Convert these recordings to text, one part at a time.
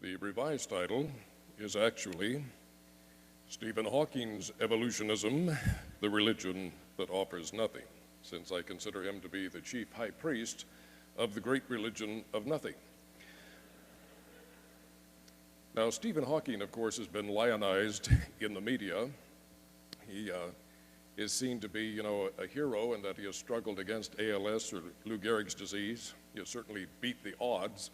The revised title is actually Stephen Hawking's Evolutionism, the Religion that Offers Nothing, since I consider him to be the chief high priest of the great religion of nothing. Now, Stephen Hawking, of course, has been lionized in the media. He is seen to be, a hero in that he has struggled against ALS or Lou Gehrig's disease. He has certainly beat the odds.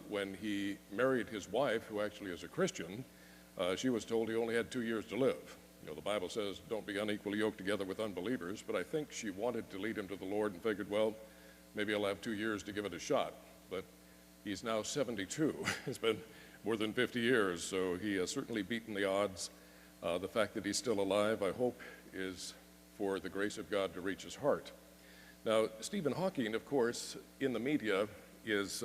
When he married his wife, who actually is a Christian, she was told he only had 2 years to live. The Bible says, don't be unequally yoked together with unbelievers, but I think she wanted to lead him to the Lord and figured, well, maybe I'll have 2 years to give it a shot. But he's now 72. It's been more than 50 years, so he has certainly beaten the odds. The fact that he's still alive, I hope, is for the grace of God to reach his heart. Now, Stephen Hawking, of course, in the media is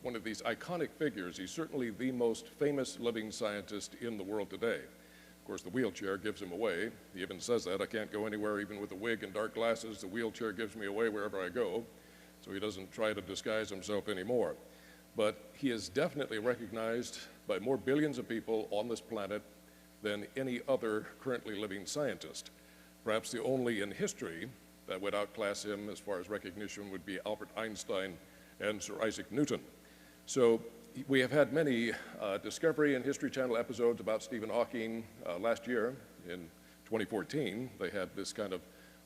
one of these iconic figures. He's certainly the most famous living scientist in the world today. Of course, the wheelchair gives him away. He even says that. I can't go anywhere even with a wig and dark glasses. The wheelchair gives me away wherever I go. So he doesn't try to disguise himself anymore. But he is definitely recognized by more billions of people on this planet than any other currently living scientist. Perhaps the only in history that would outclass him as far as recognition would be Albert Einstein and Sir Isaac Newton. So we have had many Discovery and History Channel episodes about Stephen Hawking. Last year, in 2014, they had this kind of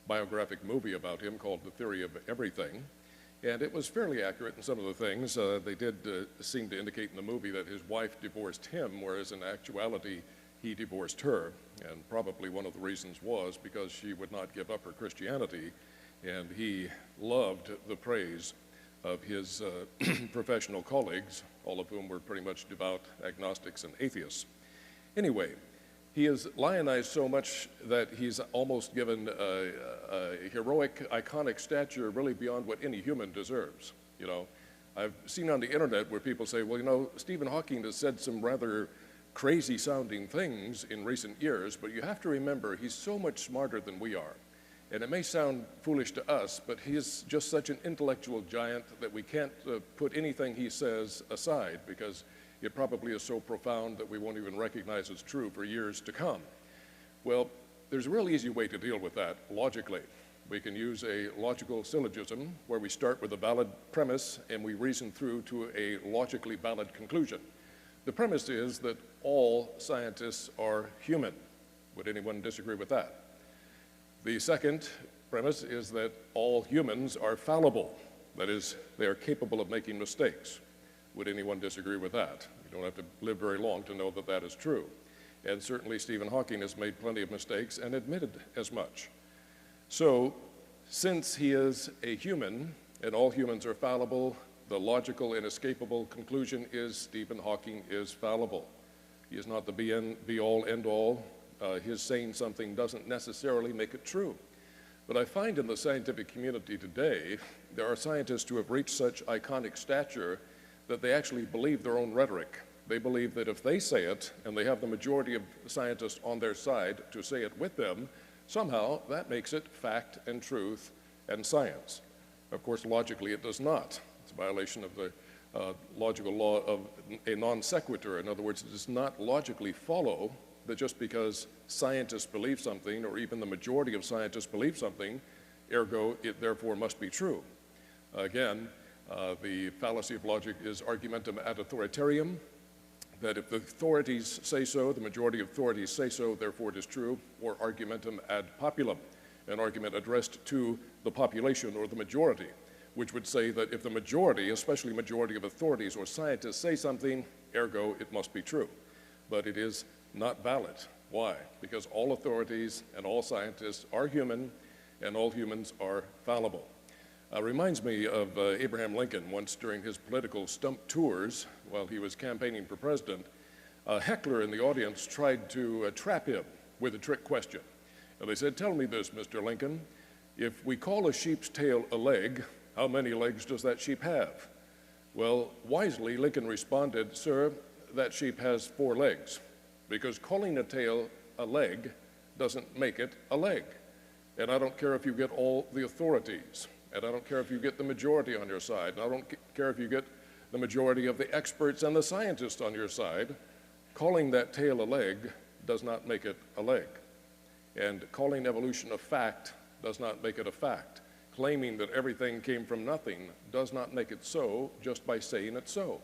biographic movie about him called The Theory of Everything. And it was fairly accurate in some of the things. They did seem to indicate in the movie that his wife divorced him, whereas in actuality, he divorced her. And probably one of the reasons was because she would not give up her Christianity, and he loved the praise of his professional colleagues, all of whom were pretty much devout agnostics and atheists. Anyway, he is lionized so much that he's almost given a heroic, iconic stature really beyond what any human deserves. I've seen on the internet where people say, well, Stephen Hawking has said some rather crazy sounding things in recent years, but you have to remember he's so much smarter than we are. And it may sound foolish to us, but he is just such an intellectual giant that we can't put anything he says aside, because it probably is so profound that we won't even recognize it's true for years to come. Well, there's a real easy way to deal with that logically. We can use a logical syllogism where we start with a valid premise and we reason through to a logically valid conclusion. The premise is that all scientists are human. Would anyone disagree with that? The second premise is that all humans are fallible. That is, they are capable of making mistakes. Would anyone disagree with that? You don't have to live very long to know that that is true. And certainly Stephen Hawking has made plenty of mistakes and admitted as much. So, since he is a human and all humans are fallible, the logical and inescapable conclusion is Stephen Hawking is fallible. He is not the be-all, end-all. His saying something doesn't necessarily make it true. But I find in the scientific community today, there are scientists who have reached such iconic stature that they actually believe their own rhetoric. They believe that if they say it, and they have the majority of scientists on their side to say it with them, somehow that makes it fact and truth and science. Of course, logically it does not. It's a violation of the logical law of a non sequitur. In other words, it does not logically follow that just because scientists believe something, or even the majority of scientists believe something, ergo it therefore must be true. Again, the fallacy of logic is argumentum ad authoritarium, that if the authorities say so, the majority of authorities say so, therefore it is true, or argumentum ad populum, an argument addressed to the population or the majority, which would say that if the majority, especially majority of authorities or scientists say something, ergo it must be true. But it is not valid. Why? Because all authorities and all scientists are human, and all humans are fallible. Reminds me of Abraham Lincoln. Once during his political stump tours, while he was campaigning for president, a heckler in the audience tried to trap him with a trick question. And they said, tell me this, Mr. Lincoln, if we call a sheep's tail a leg, how many legs does that sheep have? Well, wisely, Lincoln responded, sir, that sheep has 4 legs. Because calling a tail a leg doesn't make it a leg. And I don't care if you get all the authorities, and I don't care if you get the majority on your side, and I don't care if you get the majority of the experts and the scientists on your side, calling that tail a leg does not make it a leg. And calling evolution a fact does not make it a fact. Claiming that everything came from nothing does not make it so just by saying it's so.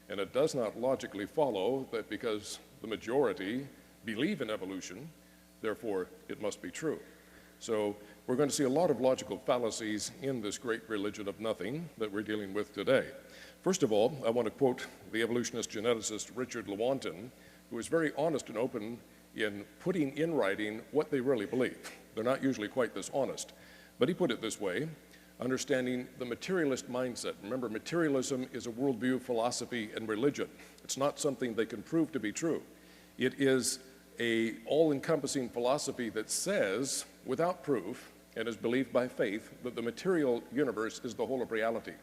And it does not logically follow that because the majority believe in evolution, therefore it must be true. So we're going to see a lot of logical fallacies in this great religion of nothing that we're dealing with today. First of all, I want to quote the evolutionist geneticist Richard Lewontin, who is very honest and open in putting in writing what they really believe. They're not usually quite this honest. But he put it this way: understanding the materialist mindset. Remember, materialism is a worldview, philosophy, and religion. It's not something they can prove to be true. It is an all-encompassing philosophy that says, without proof, and is believed by faith, that the material universe is the whole of reality.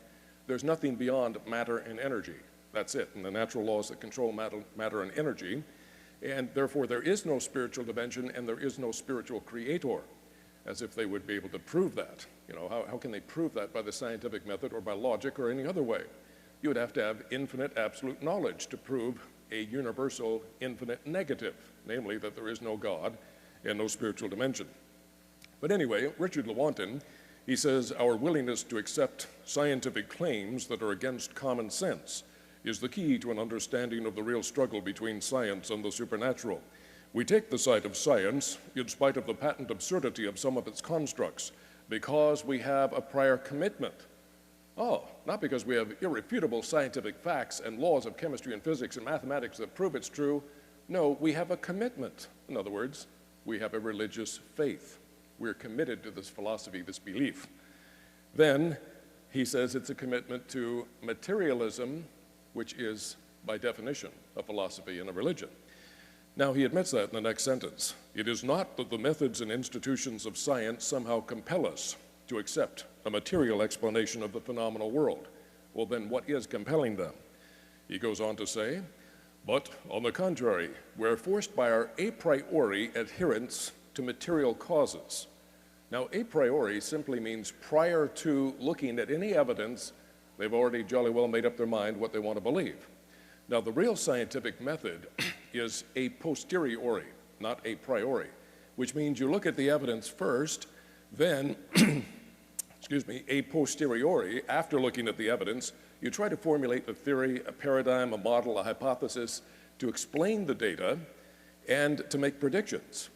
There's nothing beyond matter and energy. That's it, and the natural laws that control matter and energy. And therefore, there is no spiritual dimension, and there is no spiritual creator, as if they would be able to prove that. You know, how can they prove that by the scientific method or by logic or any other way? You would have to have infinite absolute knowledge to prove a universal infinite negative, namely that there is no God and no spiritual dimension. But anyway, Richard Lewontin, he says, our willingness to accept scientific claims that are against common sense is the key to an understanding of the real struggle between science and the supernatural. We take the side of science in spite of the patent absurdity of some of its constructs because we have a prior commitment. Oh, not because we have irrefutable scientific facts and laws of chemistry and physics and mathematics that prove it's true. No, we have a commitment. In other words, we have a religious faith. We're committed to this philosophy, this belief. Then he says it's a commitment to materialism, which is, by definition, a philosophy and a religion. Now, he admits that in the next sentence. It is not that the methods and institutions of science somehow compel us to accept a material explanation of the phenomenal world. Well, then what is compelling them? He goes on to say, but on the contrary, we're forced by our a priori adherence to material causes. Now, a priori simply means prior to looking at any evidence, they've already jolly well made up their mind what they want to believe. Now, the real scientific method is a posteriori, not a priori, which means you look at the evidence first, then, a posteriori, after looking at the evidence, you try to formulate a theory, a paradigm, a model, a hypothesis to explain the data and to make predictions.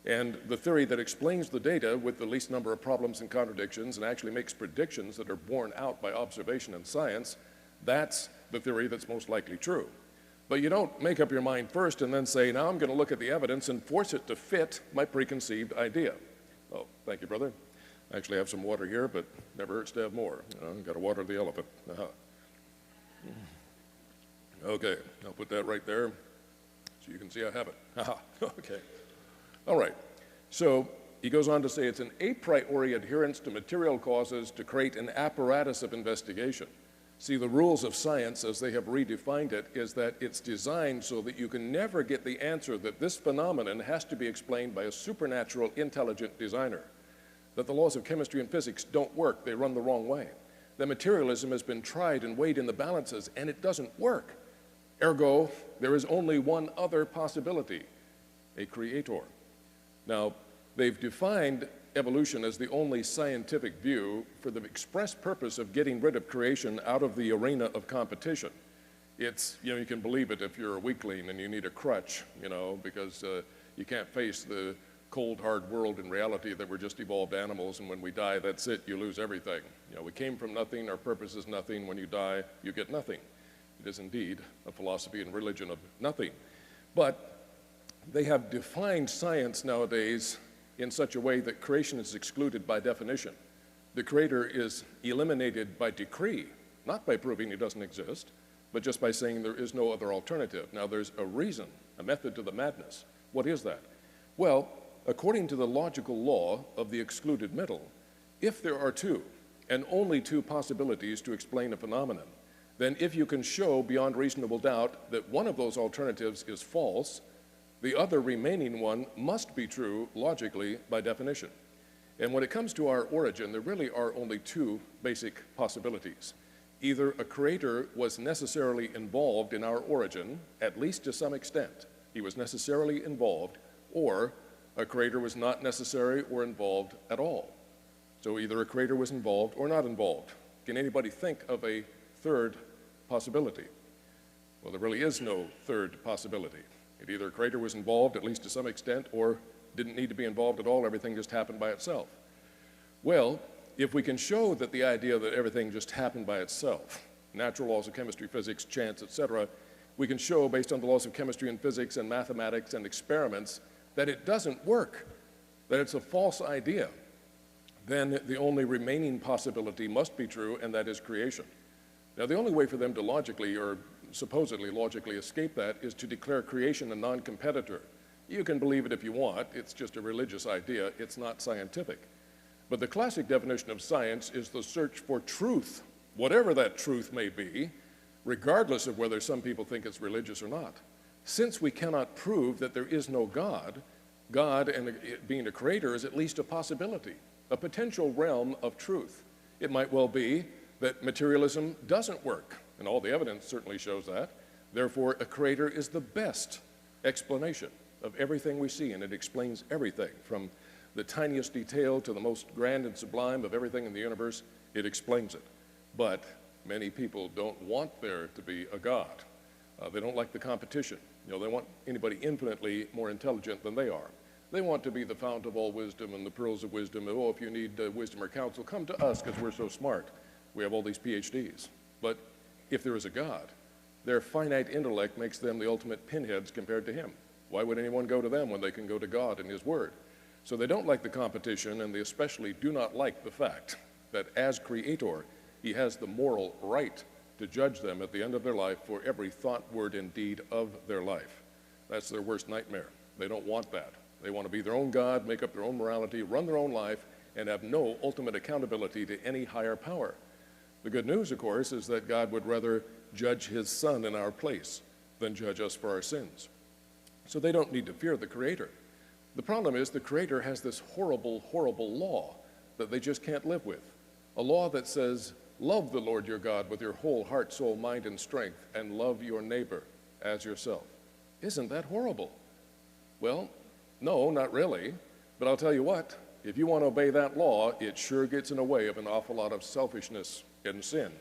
And the theory that explains the data with the least number of problems and contradictions and actually makes predictions that are borne out by observation and science, that's the theory that's most likely true. But you don't make up your mind first and then say, now I'm going to look at the evidence and force it to fit my preconceived idea. Oh, thank you, brother. I actually have some water here, but never hurts to have more. You know, got to water the elephant. Okay, I'll put that right there so you can see I have it. Okay. All right. So he goes on to say it's an a priori adherence to material causes to create an apparatus of investigation. See, the rules of science, as they have redefined it, is that it's designed so that you can never get the answer that this phenomenon has to be explained by a supernatural, intelligent designer. That the laws of chemistry and physics don't work, they run the wrong way. That materialism has been tried and weighed in the balances, and it doesn't work. Ergo, there is only one other possibility, a creator. Now, they've defined evolution as the only scientific view for the express purpose of getting rid of creation out of the arena of competition. It's, you know, you can believe it if you're a weakling and you need a crutch, you know, because you can't face the cold, hard world in reality that we're just evolved animals, and when we die, that's it, you lose everything. You know, we came from nothing, our purpose is nothing. When you die, you get nothing. It is indeed a philosophy and religion of nothing. But they have defined science nowadays in such a way that creation is excluded by definition. The creator is eliminated by decree, not by proving he doesn't exist, but just by saying there is no other alternative. Now, there's a reason, a method to the madness. What is that? Well, according to the logical law of the excluded middle, if there are two, and only two possibilities to explain a phenomenon, then if you can show beyond reasonable doubt that one of those alternatives is false, the other remaining one must be true logically by definition. And when it comes to our origin, there really are only two basic possibilities. Either a creator was necessarily involved in our origin, at least to some extent. He was necessarily involved, or a creator was not necessary or involved at all. So either a creator was involved or not involved. Can anybody think of a third possibility? Well, there really is no third possibility. It either a creator was involved, at least to some extent, or didn't need to be involved at all, everything just happened by itself. Well, if we can show that the idea that everything just happened by itself, natural laws of chemistry, physics, chance, etc., we can show based on the laws of chemistry and physics and mathematics and experiments that it doesn't work, that it's a false idea, then the only remaining possibility must be true, and that is creation. Now, the only way for them to logically or supposedly logically escape that is to declare creation a non-competitor. You can believe it if you want. It's just a religious idea. It's not scientific. But the classic definition of science is the search for truth, whatever that truth may be, regardless of whether some people think it's religious or not. Since we cannot prove that there is no God, God and being a creator is at least a possibility, a potential realm of truth. It might well be that materialism doesn't work, and all the evidence certainly shows that. Therefore, a creator is the best explanation of everything we see, and it explains everything from the tiniest detail to the most grand and sublime of everything in the universe. It explains it. But many people don't want there to be a God. They don't like the competition. You know, they want anybody infinitely more intelligent than they are. They want to be the fount of all wisdom and the pearls of wisdom. Oh, if you need wisdom or counsel, come to us because we're so smart. We have all these PhDs. But if there is a God, their finite intellect makes them the ultimate pinheads compared to him. Why would anyone go to them when they can go to God and his word? So they don't like the competition, and they especially do not like the fact that as creator, he has the moral right to judge them at the end of their life for every thought, word, and deed of their life. That's their worst nightmare. They don't want that. They want to be their own God, make up their own morality, run their own life, and have no ultimate accountability to any higher power. The good news, of course, is that God would rather judge his Son in our place than judge us for our sins. So they don't need to fear the Creator. The problem is the Creator has this horrible, horrible law that they just can't live with. A law that says, love the Lord your God with your whole heart, soul, mind, and strength, and love your neighbor as yourself. Isn't that horrible? Well, no, not really. But I'll tell you what, if you want to obey that law, it sure gets in the way of an awful lot of selfishness and sin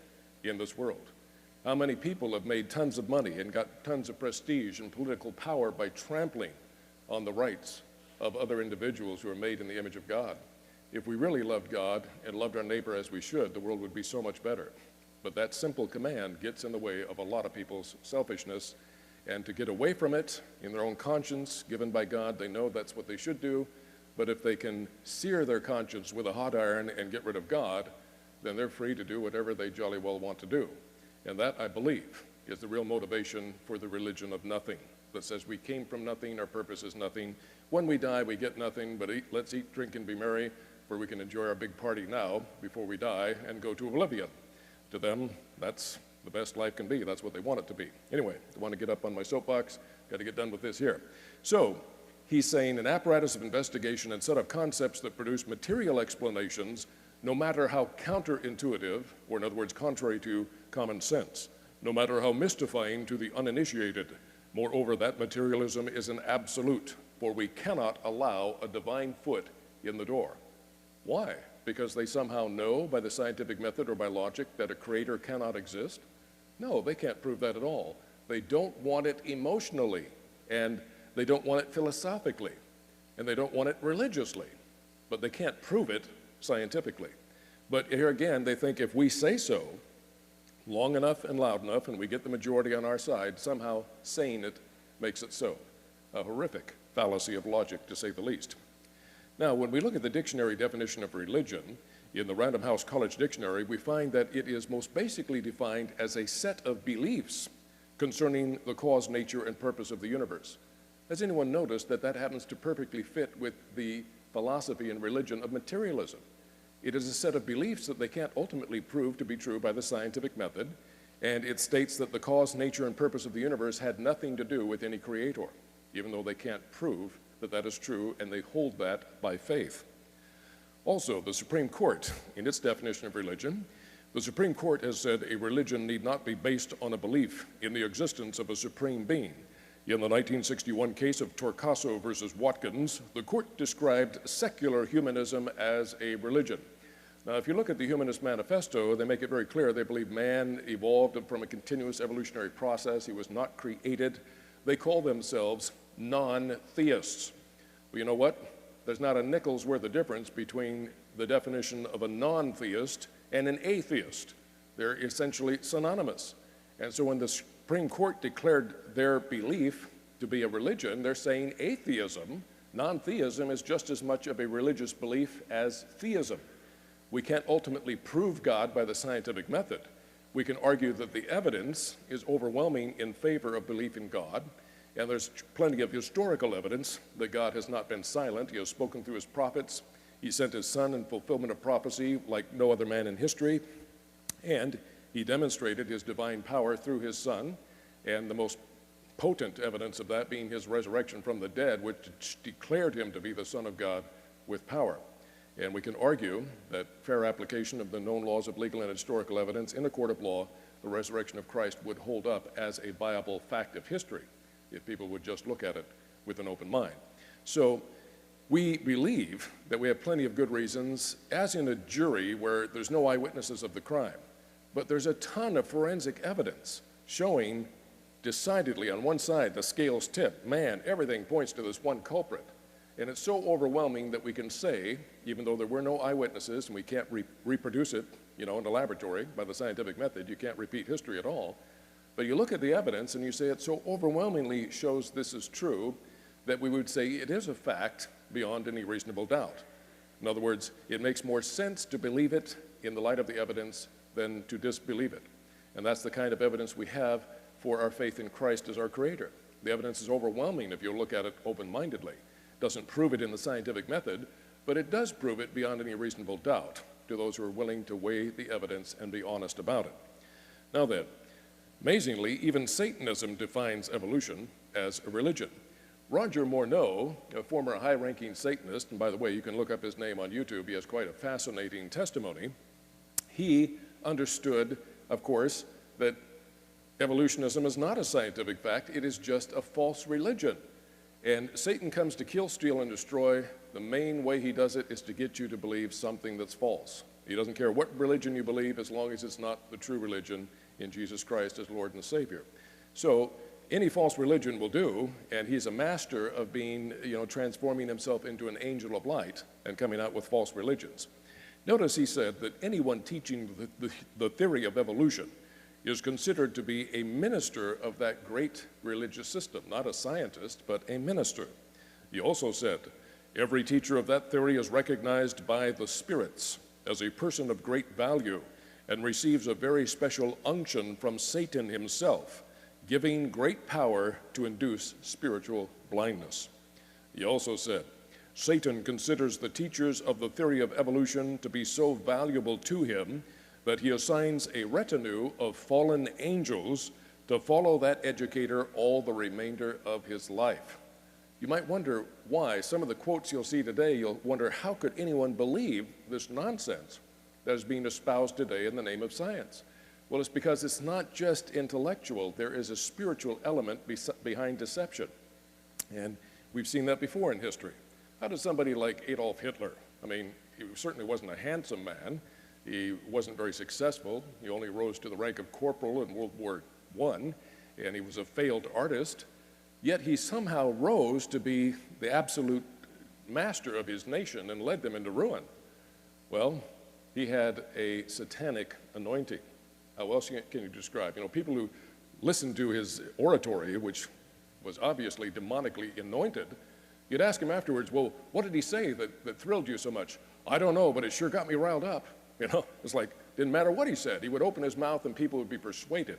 in this world. How many people have made tons of money and got tons of prestige and political power by trampling on the rights of other individuals who are made in the image of God? If we really loved God and loved our neighbor as we should, the world would be so much better. But that simple command gets in the way of a lot of people's selfishness, and to get away from it in their own conscience, given by God, they know that's what they should do. But if they can sear their conscience with a hot iron and get rid of God, then they're free to do whatever they jolly well want to do. And that, I believe, is the real motivation for the religion of nothing, that says we came from nothing, our purpose is nothing. When we die, we get nothing, but let's eat, drink, and be merry, for we can enjoy our big party now before we die and go to oblivion. To them, that's the best life can be. That's what they want it to be. Anyway, I want to get up on my soapbox. Got to get done with this here. So he's saying an apparatus of investigation and set of concepts that produce material explanations, no matter how counterintuitive, or in other words, contrary to common sense, no matter how mystifying to the uninitiated. Moreover, that materialism is an absolute, for we cannot allow a divine foot in the door. Why? Because they somehow know by the scientific method or by logic that a creator cannot exist? No, they can't prove that at all. They don't want it emotionally, and they don't want it philosophically, and they don't want it religiously, but they can't prove it scientifically. But here again, they think if we say so long enough and loud enough and we get the majority on our side, somehow saying it makes it so. A horrific fallacy of logic, to say the least. Now, when we look at the dictionary definition of religion, in the Random House College Dictionary, we find that it is most basically defined as a set of beliefs concerning the cause, nature, and purpose of the universe. Has anyone noticed that that happens to perfectly fit with the philosophy and religion of materialism? It is a set of beliefs that they can't ultimately prove to be true by the scientific method, and it states that the cause, nature, and purpose of the universe had nothing to do with any creator, even though they can't prove that that is true, and they hold that by faith. Also, the Supreme Court, in its definition of religion, The Supreme Court has said a religion need not be based on a belief in the existence of a supreme being. In the 1961 case of Torcaso versus Watkins, the court described secular humanism as a religion. Now, if you look at the Humanist Manifesto, they make it very clear they believe man evolved from a continuous evolutionary process. He was not created. They call themselves non-theists. Well, you know what? There's not a nickel's worth of difference between the definition of a non-theist and an atheist. They're essentially synonymous. And so when the Supreme Court declared their belief to be a religion, they're saying atheism, non-theism, is just as much of a religious belief as theism. We can't ultimately prove God by the scientific method. We can argue that the evidence is overwhelming in favor of belief in God, and there's plenty of historical evidence that God has not been silent. He has spoken through his prophets. He sent his son in fulfillment of prophecy like no other man in history, and he demonstrated his divine power through his son, and the most potent evidence of that being his resurrection from the dead, which declared him to be the Son of God with power. And we can argue that fair application of the known laws of legal and historical evidence in a court of law, the resurrection of Christ would hold up as a viable fact of history if people would just look at it with an open mind. So we believe that we have plenty of good reasons, as in a jury where there's no eyewitnesses of the crime, but there's a ton of forensic evidence showing decidedly on one side the scales tip. Man, everything points to this one culprit. And it's so overwhelming that we can say, even though there were no eyewitnesses and we can't reproduce it, in a laboratory by the scientific method, you can't repeat history at all, but you look at the evidence and you say it so overwhelmingly shows this is true that we would say it is a fact beyond any reasonable doubt. In other words, it makes more sense to believe it in the light of the evidence than to disbelieve it. And that's the kind of evidence we have for our faith in Christ as our Creator. The evidence is overwhelming if you look at it open-mindedly. It doesn't prove it in the scientific method, but it does prove it beyond any reasonable doubt to those who are willing to weigh the evidence and be honest about it. Now then, amazingly, even Satanism defines evolution as a religion. Roger Morneau, a former high-ranking Satanist, and by the way, you can look up his name on YouTube, he has quite a fascinating testimony. He understood, of course, that evolutionism is not a scientific fact, it is just a false religion. And Satan comes to kill, steal, and destroy. The main way he does it is to get you to believe something that's false. He doesn't care what religion you believe as long as it's not the true religion in Jesus Christ as Lord and Savior. So any false religion will do, and he's a master of being, transforming himself into an angel of light and coming out with false religions. Notice he said that anyone teaching the theory of evolution is considered to be a minister of that great religious system, not a scientist, but a minister. He also said, every teacher of that theory is recognized by the spirits as a person of great value and receives a very special unction from Satan himself, giving great power to induce spiritual blindness. He also said, Satan considers the teachers of the theory of evolution to be so valuable to him that he assigns a retinue of fallen angels to follow that educator all the remainder of his life. You might wonder why. Some of the quotes you'll see today, you'll wonder how could anyone believe this nonsense that is being espoused today in the name of science? Well, it's because it's not just intellectual. There is a spiritual element behind deception. And we've seen that before in history. How did somebody like Adolf Hitler, he certainly wasn't a handsome man. He wasn't very successful. He only rose to the rank of corporal in World War I, and he was a failed artist. Yet he somehow rose to be the absolute master of his nation and led them into ruin. Well, he had a satanic anointing. How else can you describe? People who listened to his oratory, which was obviously demonically anointed, you'd ask him afterwards, well, what did he say that thrilled you so much? I don't know, but it sure got me riled up. It's like, didn't matter what he said. He would open his mouth and people would be persuaded.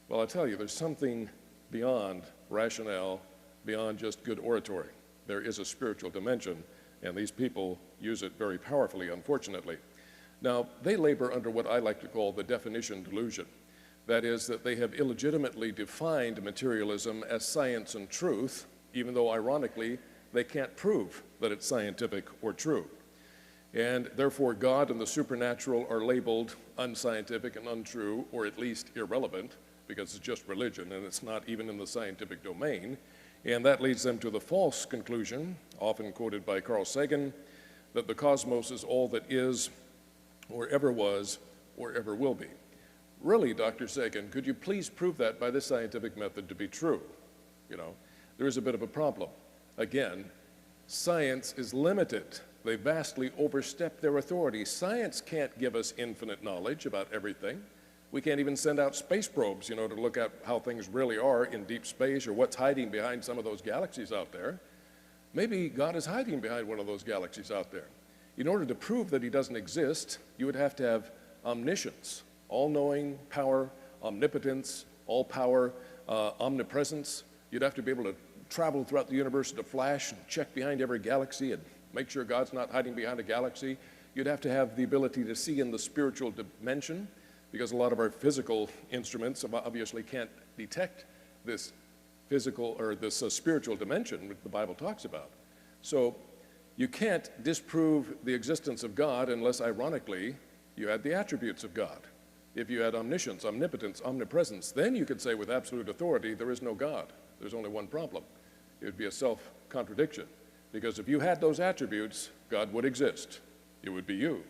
Well, I tell you, there's something beyond rationale, beyond just good oratory. There is a spiritual dimension, and these people use it very powerfully, unfortunately. Now, they labor under what I like to call the definition delusion. That is, that they have illegitimately defined materialism as science and truth, even though, ironically, they can't prove that it's scientific or true. And therefore, God and the supernatural are labeled unscientific and untrue, or at least irrelevant, because it's just religion and it's not even in the scientific domain. And that leads them to the false conclusion, often quoted by Carl Sagan, that the cosmos is all that is, or ever was, or ever will be. Really, Dr. Sagan, could you please prove that by this scientific method to be true? You know, there is a bit of a problem. Again, science is limited. They vastly overstep their authority. Science can't give us infinite knowledge about everything. We can't even send out space probes, you know, to look at how things really are in deep space or what's hiding behind some of those galaxies out there. Maybe God is hiding behind one of those galaxies out there. In order to prove that he doesn't exist, you would have to have omniscience, all-knowing power, omnipotence, all-power, omnipresence. You'd have to be able to travel throughout the universe in a flash and check behind every galaxy and make sure God's not hiding behind a galaxy. You'd have to have the ability to see in the spiritual dimension, because a lot of our physical instruments obviously can't detect this physical or this spiritual dimension that the Bible talks about. So you can't disprove the existence of God unless, ironically, you had the attributes of God. If you had omniscience, omnipotence, omnipresence, then you could say with absolute authority, there is no God. There's only one problem. It would be a self-contradiction. Because if you had those attributes, God would exist. It would be you.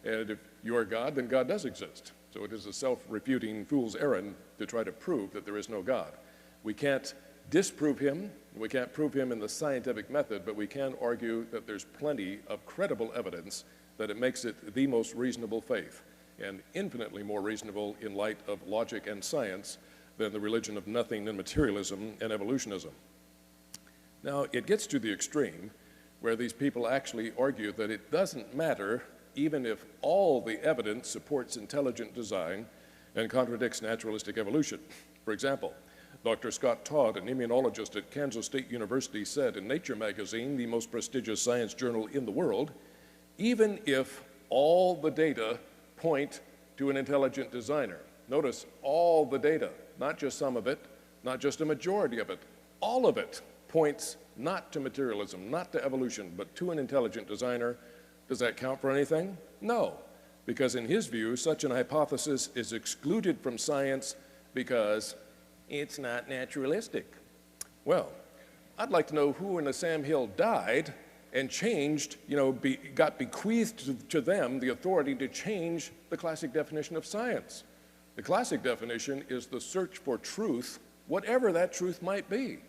And if you are God, then God does exist. So it is a self-refuting fool's errand to try to prove that there is no God. We can't disprove him. We can't prove him in the scientific method, but we can argue that there's plenty of credible evidence that it makes it the most reasonable faith, and infinitely more reasonable in light of logic and science than the religion of nothing and materialism and evolutionism. Now, it gets to the extreme where these people actually argue that it doesn't matter even if all the evidence supports intelligent design and contradicts naturalistic evolution. For example, Dr. Scott Todd, an immunologist at Kansas State University, said in Nature magazine, the most prestigious science journal in the world, even if all the data point to an intelligent designer, notice all the data, not just some of it, not just a majority of it, all of it points not to materialism, not to evolution, but to an intelligent designer. Does that count for anything? No, because in his view, such an hypothesis is excluded from science because it's not naturalistic. Well, I'd like to know who in the Sam Hill died and changed, got bequeathed to them the authority to change the classic definition of science. The classic definition is the search for truth, whatever that truth might be.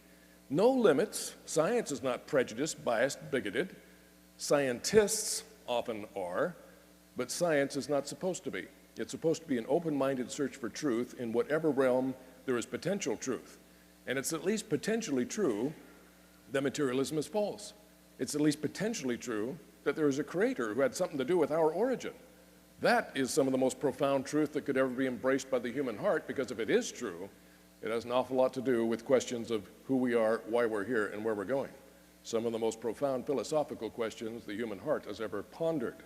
No limits. Science is not prejudiced, biased, bigoted. Scientists often are, but science is not supposed to be. It's supposed to be an open-minded search for truth in whatever realm there is potential truth. And it's at least potentially true that materialism is false. It's at least potentially true that there is a creator who had something to do with our origin. That is some of the most profound truth that could ever be embraced by the human heart, because if it is true, it has an awful lot to do with questions of who we are, why we're here, and where we're going. Some of the most profound philosophical questions the human heart has ever pondered.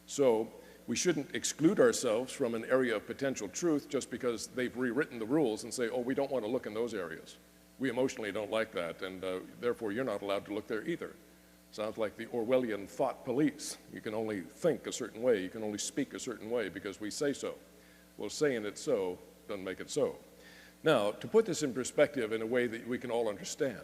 So we shouldn't exclude ourselves from an area of potential truth just because they've rewritten the rules and say, oh, we don't want to look in those areas. We emotionally don't like that, and therefore you're not allowed to look there either. Sounds like the Orwellian thought police. You can only think a certain way, you can only speak a certain way because we say so. Well, saying it so doesn't make it so. Now, to put this in perspective in a way that we can all understand,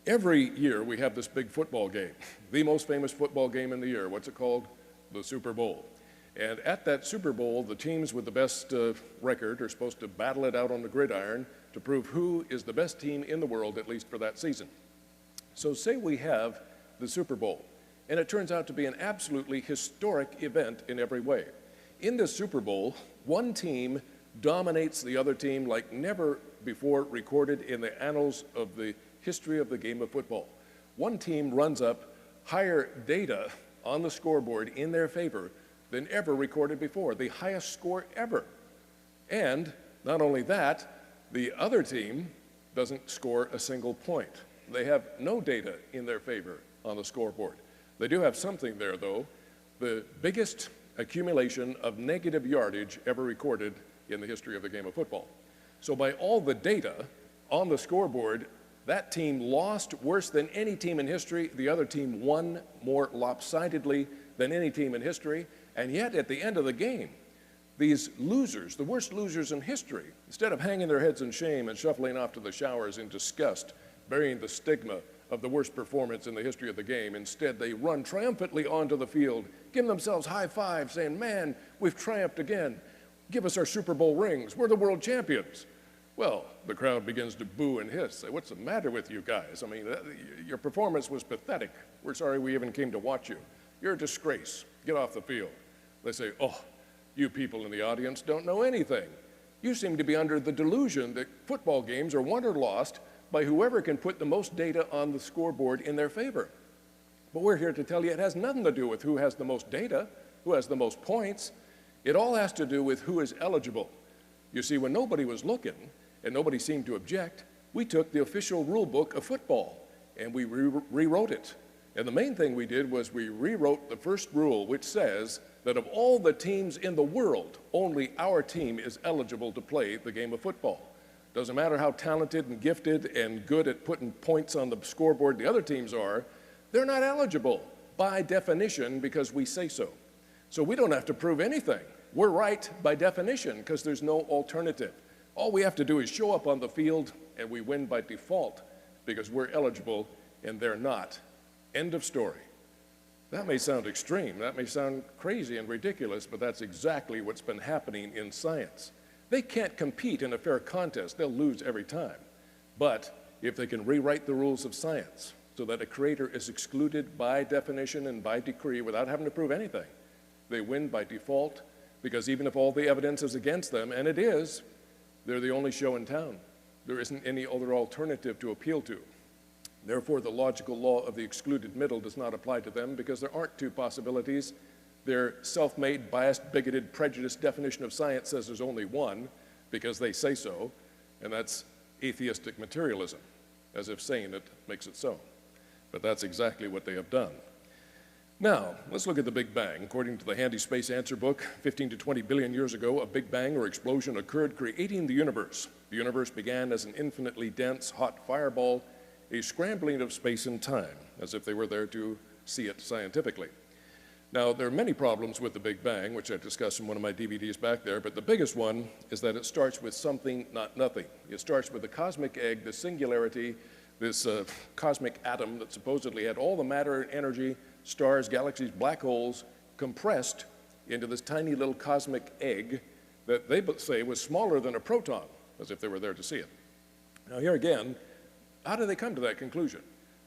every year we have this big football game, the most famous football game in the year. What's it called? The Super Bowl. And at that Super Bowl, the teams with the best record are supposed to battle it out on the gridiron to prove who is the best team in the world, at least for that season. So say we have the Super Bowl, and it turns out to be an absolutely historic event in every way. In the Super Bowl, one team dominates the other team like never before recorded in the annals of the history of the game of football. One team runs up higher data on the scoreboard in their favor than ever recorded before, the highest score ever. And not only that, the other team doesn't score a single point. They have no data in their favor on the scoreboard. They do have something there, though, the biggest accumulation of negative yardage ever recorded in the history of the game of football. So by all the data on the scoreboard, that team lost worse than any team in history. The other team won more lopsidedly than any team in history, and yet at the end of the game, these losers, the worst losers in history, instead of hanging their heads in shame and shuffling off to the showers in disgust, bearing the stigma of the worst performance in the history of the game, instead they run triumphantly onto the field, give themselves high fives, saying, man, we've triumphed again. Give us our Super Bowl rings. We're the world champions. Well, the crowd begins to boo and hiss. Say, what's the matter with you guys? I mean, your performance was pathetic. We're sorry we even came to watch you. You're a disgrace. Get off the field. They say, oh, you people in the audience don't know anything. You seem to be under the delusion that football games are won or lost by whoever can put the most data on the scoreboard in their favor. But we're here to tell you it has nothing to do with who has the most data, who has the most points. It all has to do with who is eligible. You see, when nobody was looking and nobody seemed to object, we took the official rule book of football and we rewrote it. And the main thing we did was we rewrote the first rule, which says that of all the teams in the world, only our team is eligible to play the game of football. Doesn't matter how talented and gifted and good at putting points on the scoreboard the other teams are, they're not eligible by definition because we say so. So we don't have to prove anything. We're right by definition because there's no alternative. All we have to do is show up on the field and we win by default because we're eligible and they're not. End of story. That may sound extreme, that may sound crazy and ridiculous, but that's exactly what's been happening in science. They can't compete in a fair contest, they'll lose every time. But if they can rewrite the rules of science so that a creator is excluded by definition and by decree without having to prove anything, they win by default because even if all the evidence is against them, and it is, they're the only show in town. There isn't any other alternative to appeal to. Therefore, the logical law of the excluded middle does not apply to them because there aren't two possibilities. Their self-made, biased, bigoted, prejudiced definition of science says there's only one because they say so, and that's atheistic materialism, as if saying it makes it so. But that's exactly what they have done. Now, let's look at the Big Bang. According to the handy space answer book, 15 to 20 billion years ago, a Big Bang or explosion occurred, creating the universe. The universe began as an infinitely dense, hot fireball, a scrambling of space and time, as if they were there to see it scientifically. Now, there are many problems with the Big Bang, which I discussed in one of my DVDs back there, but the biggest one is that it starts with something, not nothing. It starts with the cosmic egg, the singularity, this cosmic atom that supposedly had all the matter and energy, stars, galaxies, black holes, compressed into this tiny little cosmic egg that they say was smaller than a proton, as if they were there to see it. Now, here again, how do they come to that conclusion?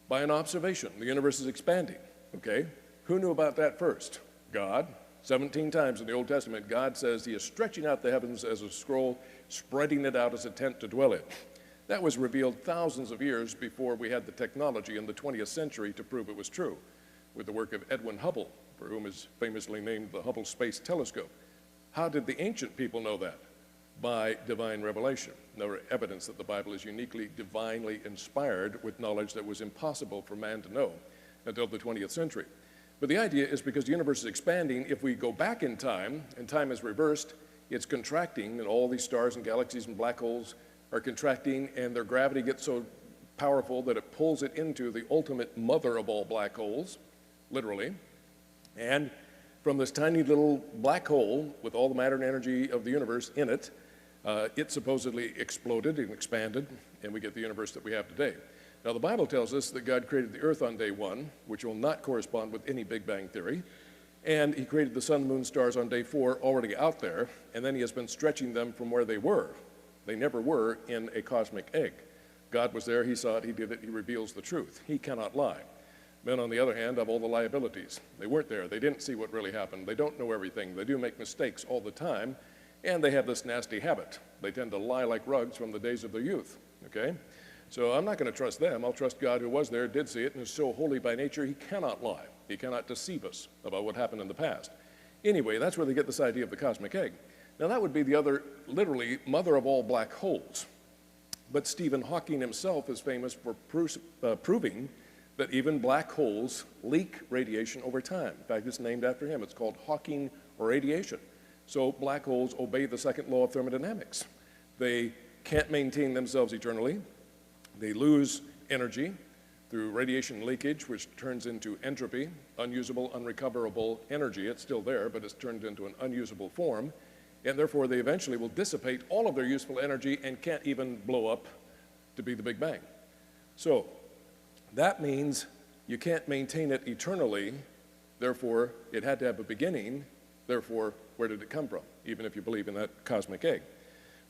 By an observation. The universe is expanding, okay? Who knew about that first? God. 17 times in the Old Testament, God says he is stretching out the heavens as a scroll, spreading it out as a tent to dwell in. That was revealed thousands of years before we had the technology in the 20th century to prove it was true, with the work of Edwin Hubble, for whom is famously named the Hubble Space Telescope. How did the ancient people know that? By divine revelation. No evidence that the Bible is uniquely divinely inspired with knowledge that was impossible for man to know until the 20th century. But the idea is because the universe is expanding, if we go back in time and time is reversed, it's contracting and all these stars and galaxies and black holes are contracting and their gravity gets so powerful that it pulls it into the ultimate mother of all black holes, literally. And from this tiny little black hole with all the matter and energy of the universe in it, it supposedly exploded and expanded, and we get the universe that we have today. Now, the Bible tells us that God created the earth on day one, which will not correspond with any Big Bang theory, and he created the sun, moon, stars on day 4, already out there, and then he has been stretching them from where they were. They never were in a cosmic egg. God was there, he saw it, he did it, he reveals the truth. He cannot lie. Men, on the other hand, have all the liabilities. They weren't there, they didn't see what really happened, they don't know everything, they do make mistakes all the time, and they have this nasty habit. They tend to lie like rugs from the days of their youth, okay? So I'm not going to trust them. I'll trust God who was there, did see it, and is so holy by nature, he cannot lie. He cannot deceive us about what happened in the past. Anyway, that's where they get this idea of the cosmic egg. Now, that would be the other, literally, mother of all black holes. But Stephen Hawking himself is famous for proving that even black holes leak radiation over time. In fact, it's named after him. It's called Hawking radiation. So black holes obey the second law of thermodynamics. They can't maintain themselves eternally. They lose energy. through radiation leakage, which turns into entropy, unusable, unrecoverable energy. It's still there, but it's turned into an unusable form, and therefore they eventually will dissipate all of their useful energy and can't even blow up to be the Big Bang. So that means you can't maintain it eternally, therefore it had to have a beginning, therefore where did it come from, even if you believe in that cosmic egg?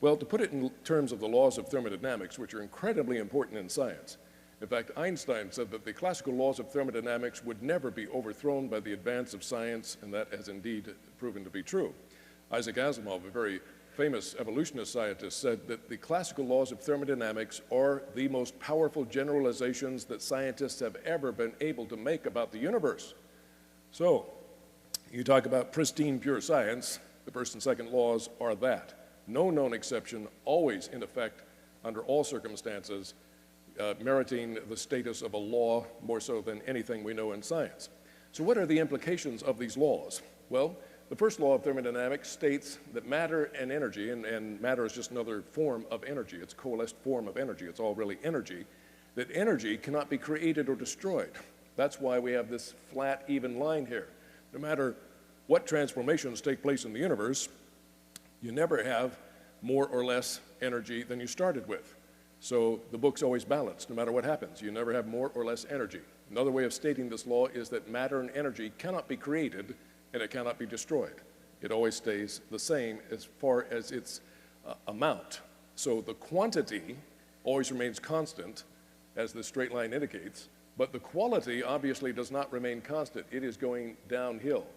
Well, to put it in terms of the laws of thermodynamics, which are incredibly important in science, in fact, Einstein said that the classical laws of thermodynamics would never be overthrown by the advance of science, and that has indeed proven to be true. Isaac Asimov, a very famous evolutionist scientist, said that the classical laws of thermodynamics are the most powerful generalizations that scientists have ever been able to make about the universe. So, you talk about pristine pure science, the first and second laws are that. No known exception, always in effect under all circumstances, meriting the status of a law more so than anything we know in science. So what are the implications of these laws? Well, the first law of thermodynamics states that matter and energy, and matter is just another form of energy, it's a coalesced form of energy, it's all really energy, that energy cannot be created or destroyed. That's why we have this flat, even line here. No matter what transformations take place in the universe, you never have more or less energy than you started with. So the book's always balanced, no matter what happens. You never have more or less energy. Another way of stating this law is that matter and energy cannot be created and it cannot be destroyed. It always stays the same as far as its amount. So the quantity always remains constant, as the straight line indicates, but the quality obviously does not remain constant. It is going downhill.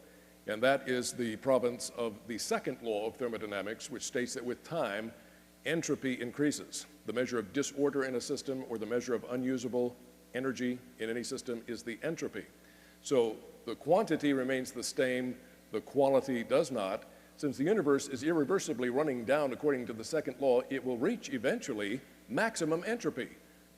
And that is the province of the second law of thermodynamics, which states that with time, entropy increases. The measure of disorder in a system or the measure of unusable energy in any system is the entropy. So the quantity remains the same, the quality does not. Since the universe is irreversibly running down according to the second law, it will reach eventually maximum entropy.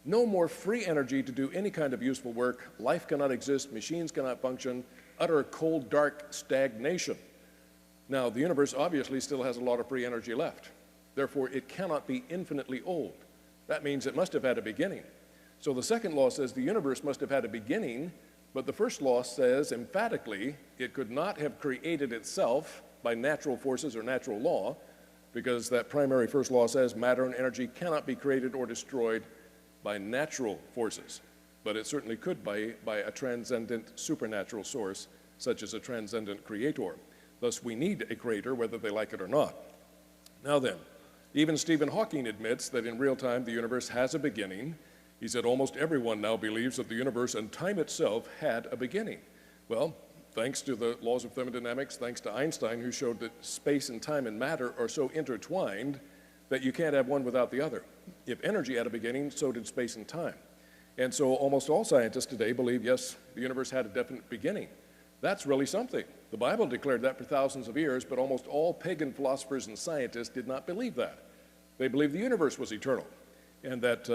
No more free energy to do any kind of useful work. Life cannot exist, machines cannot function, utter cold, dark stagnation. Now, the universe obviously still has a lot of free energy left. Therefore, it cannot be infinitely old. That means it must have had a beginning. So the second law says the universe must have had a beginning, but the first law says emphatically it could not have created itself by natural forces or natural law, because that primary first law says matter and energy cannot be created or destroyed by natural forces. But it certainly could by a transcendent supernatural source, such as a transcendent creator. Thus, we need a creator, whether they like it or not. Now then, even Stephen Hawking admits that in real time the universe has a beginning. He said almost everyone now believes that the universe and time itself had a beginning. Well, thanks to the laws of thermodynamics, thanks to Einstein, who showed that space and time and matter are so intertwined that you can't have one without the other. If energy had a beginning, so did space and time. And so almost all scientists today believe, yes, the universe had a definite beginning. That's really something. The Bible declared that for thousands of years, but almost all pagan philosophers and scientists did not believe that. They believed the universe was eternal, and that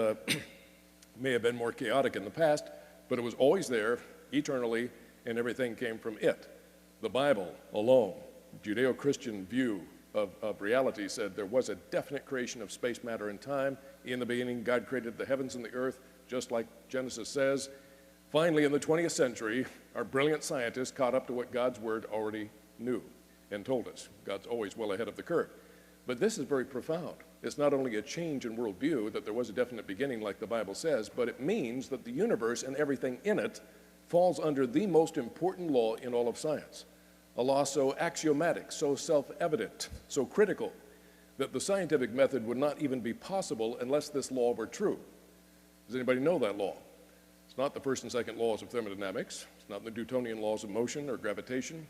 may have been more chaotic in the past, but it was always there, eternally, and everything came from it. The Bible alone, Judeo-Christian view of reality, said there was a definite creation of space, matter, and time. In the beginning, God created the heavens and the earth, just like Genesis says. Finally, in the 20th century, our brilliant scientists caught up to what God's word already knew and told us. God's always well ahead of the curve. But this is very profound. It's not only a change in worldview that there was a definite beginning like the Bible says, but it means that the universe and everything in it falls under the most important law in all of science. A law so axiomatic, so self-evident, so critical, that the scientific method would not even be possible unless this law were true. Does anybody know that law? It's not the first and second laws of thermodynamics. It's not the Newtonian laws of motion or gravitation.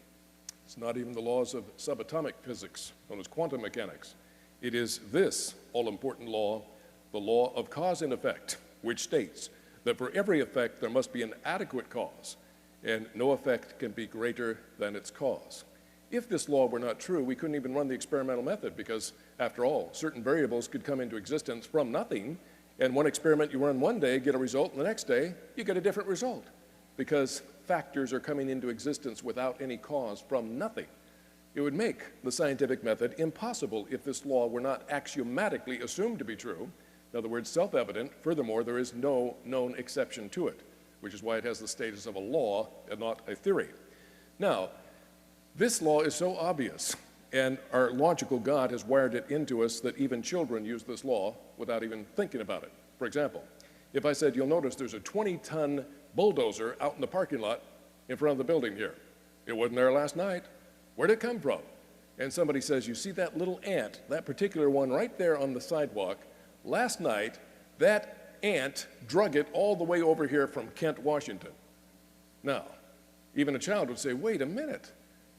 It's not even the laws of subatomic physics, known as quantum mechanics. It is this all-important law, the law of cause and effect, which states that for every effect there must be an adequate cause, and no effect can be greater than its cause. If this law were not true, we couldn't even run the experimental method, because, after all, certain variables could come into existence from nothing, and one experiment you run one day, get a result, and the next day you get a different result, because factors are coming into existence without any cause from nothing. It would make the scientific method impossible if this law were not axiomatically assumed to be true. In other words, self-evident. Furthermore, there is no known exception to it. which is why it has the status of a law and not a theory. Now, this law is so obvious, and our logical God has wired it into us that even children use this law without even thinking about it. For example, if I said, you'll notice there's a 20-ton bulldozer out in the parking lot in front of the building here. It wasn't there last night. Where'd it come from? And somebody says, you see that little ant, that particular one right there on the sidewalk, last night, that ant drug it all the way over here from Kent, Washington. Now, even a child would say, wait a minute,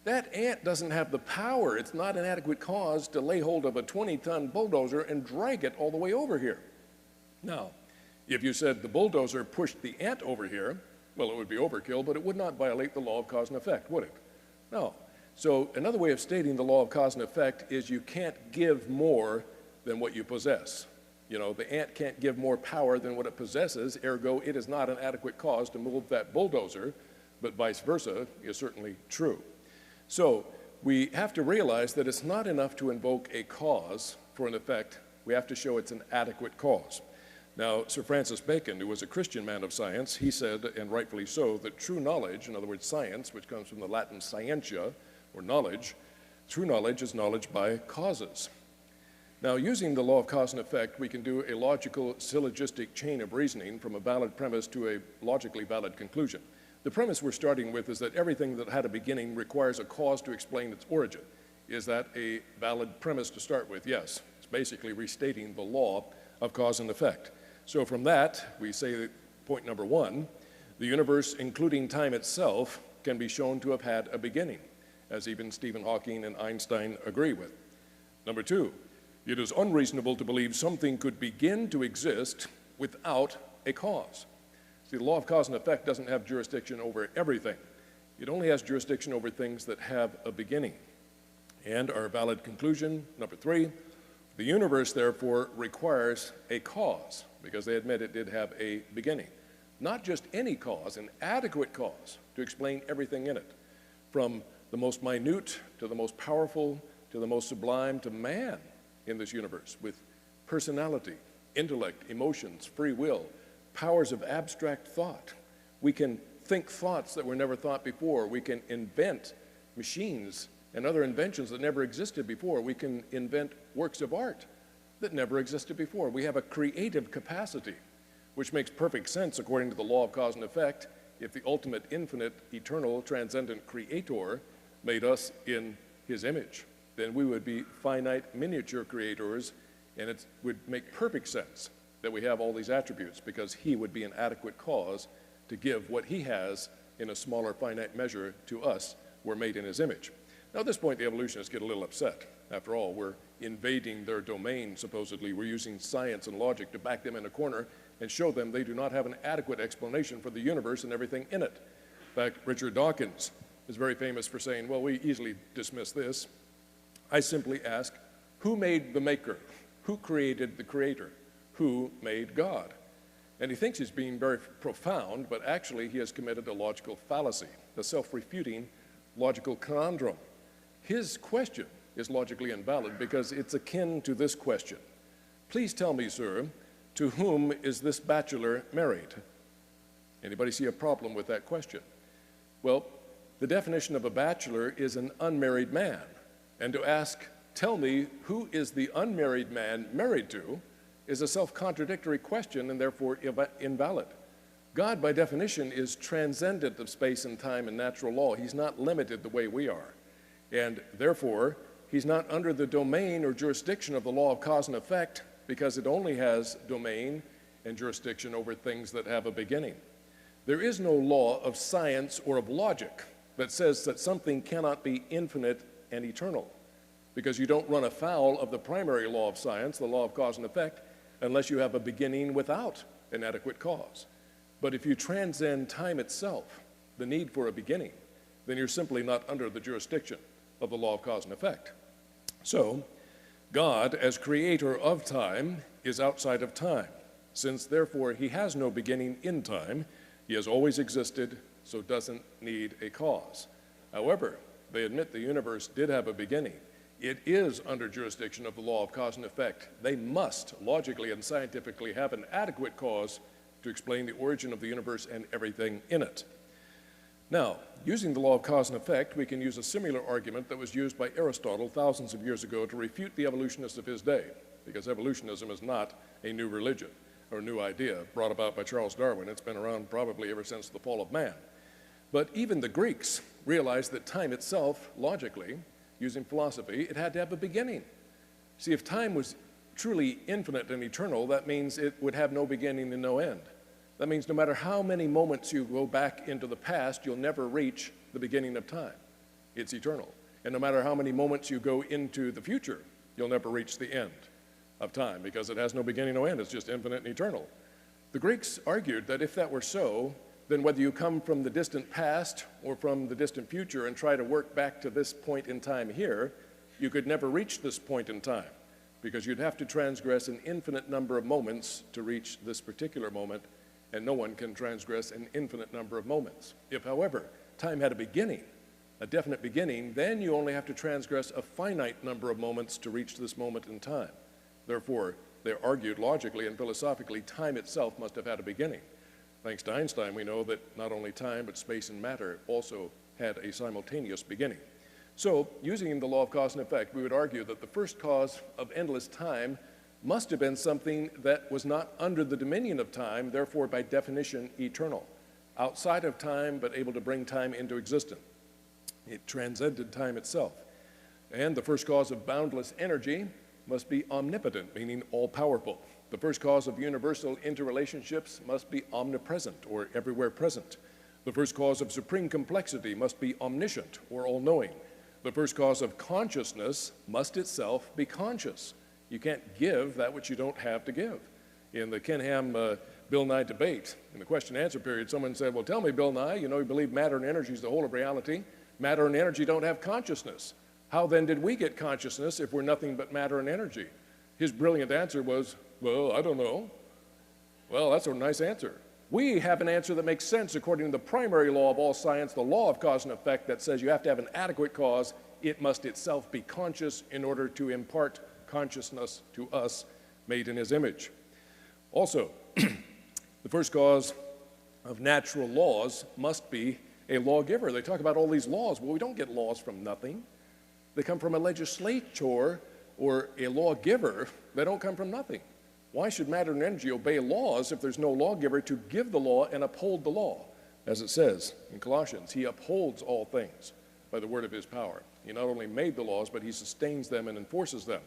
that ant doesn't have the power. It's not an adequate cause to lay hold of a 20-ton bulldozer and drag it all the way over here. Now, if you said the bulldozer pushed the ant over here, well, it would be overkill, but it would not violate the law of cause and effect, would it? No. So another way of stating the law of cause and effect is you can't give more than what you possess. You know, the ant can't give more power than what it possesses, ergo it is not an adequate cause to move that bulldozer, but vice versa is certainly true. So we have to realize that it's not enough to invoke a cause for an effect. We have to show it's an adequate cause. Now, Sir Francis Bacon, who was a Christian man of science, he said, and rightfully so, that true knowledge, in other words, science, which comes from the Latin scientia, or knowledge, true knowledge is knowledge by causes. Now, using the law of cause and effect, we can do a logical syllogistic chain of reasoning from a valid premise to a logically valid conclusion. The premise we're starting with is that everything that had a beginning requires a cause to explain its origin. Is that a valid premise to start with? Yes. It's basically restating the law of cause and effect. So from that, we say that point number one, the universe, including time itself, can be shown to have had a beginning, as even Stephen Hawking and Einstein agree with. Number two, it is unreasonable to believe something could begin to exist without a cause. See, the law of cause and effect doesn't have jurisdiction over everything. It only has jurisdiction over things that have a beginning. And our valid conclusion, number three, the universe, therefore, requires a cause, because they admit it did have a beginning. Not just any cause, an adequate cause to explain everything in it, from the most minute to the most powerful to the most sublime to man in this universe, with personality, intellect, emotions, free will, powers of abstract thought. We can think thoughts that were never thought before. We can invent machines and other inventions that never existed before. We can invent works of art that never existed before. We have a creative capacity, which makes perfect sense according to the law of cause and effect. If the ultimate, infinite, eternal, transcendent creator made us in his image, then we would be finite miniature creators, and it would make perfect sense that we have all these attributes, because he would be an adequate cause to give what he has in a smaller finite measure to us. We're made in his image. Now, at this point, the evolutionists get a little upset. After all, we're invading their domain, supposedly. We're using science and logic to back them in a corner and show them they do not have an adequate explanation for the universe and everything in it. In fact, Richard Dawkins is very famous for saying, well, we easily dismiss this. I simply ask, who made the maker? Who created the creator? Who made God? And he thinks he's being very profound, but actually he has committed a logical fallacy, a self-refuting logical conundrum. His question is logically invalid because it's akin to this question. Please tell me, sir, to whom is this bachelor married? Anybody see a problem with that question? Well, the definition of a bachelor is an unmarried man. And to ask, tell me who is the unmarried man married to, is a self-contradictory question and therefore invalid. God, by definition, is transcendent of space and time and natural law. He's not limited the way we are. And therefore, he's not under the domain or jurisdiction of the law of cause and effect, because it only has domain and jurisdiction over things that have a beginning. There is no law of science or of logic that says that something cannot be infinite and eternal, because you don't run afoul of the primary law of science, the law of cause and effect, unless you have a beginning without an adequate cause. But if you transcend time itself, the need for a beginning, then you're simply not under the jurisdiction of the law of cause and effect. So, God, as creator of time, is outside of time. Since, therefore, he has no beginning in time, he has always existed, so doesn't need a cause. However, they admit the universe did have a beginning. It is under jurisdiction of the law of cause and effect. They must logically and scientifically have an adequate cause to explain the origin of the universe and everything in it. Now, using the law of cause and effect, we can use a similar argument that was used by Aristotle thousands of years ago to refute the evolutionists of his day, because evolutionism is not a new religion or a new idea brought about by Charles Darwin. It's been around probably ever since the fall of man. But even the Greeks realized that time itself, logically, using philosophy, it had to have a beginning. See, if time was truly infinite and eternal, that means it would have no beginning and no end. That means no matter how many moments you go back into the past, you'll never reach the beginning of time. It's eternal. And no matter how many moments you go into the future, you'll never reach the end of time, because it has no beginning, no end. It's just infinite and eternal. The Greeks argued that if that were so, then whether you come from the distant past or from the distant future and try to work back to this point in time here, you could never reach this point in time, because you'd have to transgress an infinite number of moments to reach this particular moment, and no one can transgress an infinite number of moments. If, however, time had a beginning, a definite beginning, then you only have to transgress a finite number of moments to reach this moment in time. Therefore, they argued logically and philosophically, time itself must have had a beginning. Thanks to Einstein, we know that not only time, but space and matter also had a simultaneous beginning. So, using the law of cause and effect, we would argue that the first cause of endless time must have been something that was not under the dominion of time, therefore by definition eternal, outside of time but able to bring time into existence. It transcended time itself. And the first cause of boundless energy must be omnipotent, meaning all-powerful. The first cause of universal interrelationships must be omnipresent, or everywhere present. The first cause of supreme complexity must be omniscient, or all-knowing. The first cause of consciousness must itself be conscious. You can't give that which you don't have to give. In the Ken Ham Bill Nye debate, in the question and answer period, someone said, well, tell me, Bill Nye, you know you believe matter and energy is the whole of reality. Matter and energy don't have consciousness. How then did we get consciousness if we're nothing but matter and energy? His brilliant answer was, well, I don't know. Well, that's a nice answer. We have an answer that makes sense according to the primary law of all science, the law of cause and effect, that says you have to have an adequate cause. It must itself be conscious in order to impart consciousness to us, made in his image. Also, the first cause of natural laws must be a lawgiver. They talk about all these laws. Well, we don't get laws from nothing. They come from a legislator or a lawgiver. They don't come from nothing. Why should matter and energy obey laws if there's no lawgiver to give the law and uphold the law? As it says in Colossians, he upholds all things by the word of his power. He not only made the laws, but he sustains them and enforces them.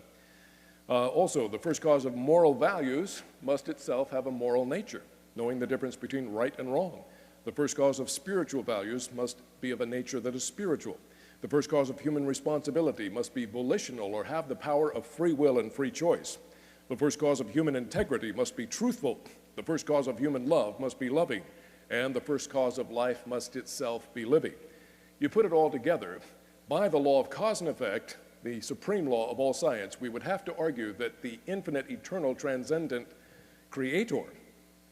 Also, the first cause of moral values must itself have a moral nature, knowing the difference between right and wrong. The first cause of spiritual values must be of a nature that is spiritual. The first cause of human responsibility must be volitional or have the power of free will and free choice. The first cause of human integrity must be truthful. The first cause of human love must be loving. And the first cause of life must itself be living. You put it all together, by the law of cause and effect, the supreme law of all science, we would have to argue that the infinite, eternal, transcendent creator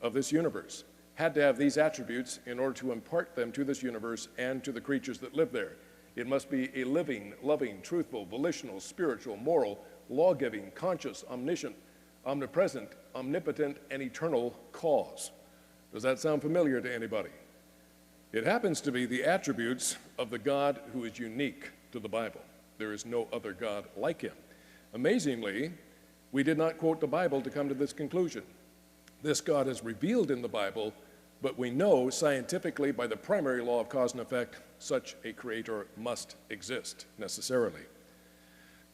of this universe had to have these attributes in order to impart them to this universe and to the creatures that live there. It must be a living, loving, truthful, volitional, spiritual, moral, law-giving, conscious, omniscient, omnipresent, omnipotent, and eternal cause. Does that sound familiar to anybody? It happens to be the attributes of the God who is unique to the Bible. There is no other God like him. Amazingly, we did not quote the Bible to come to this conclusion. This God is revealed in the Bible, but we know scientifically by the primary law of cause and effect, such a creator must exist necessarily.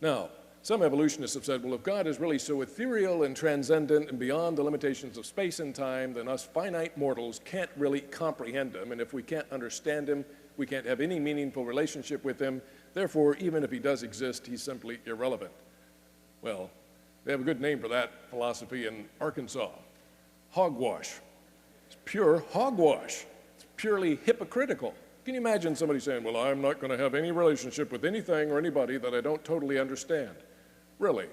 Now, some evolutionists have said, well, if God is really so ethereal and transcendent and beyond the limitations of space and time, then us finite mortals can't really comprehend him, and if we can't understand him, we can't have any meaningful relationship with him. Therefore, even if he does exist, he's simply irrelevant. Well, they have a good name for that philosophy in Arkansas. Hogwash. It's pure hogwash. It's purely hypocritical. Can you imagine somebody saying, well, I'm not going to have any relationship with anything or anybody that I don't totally understand? Really?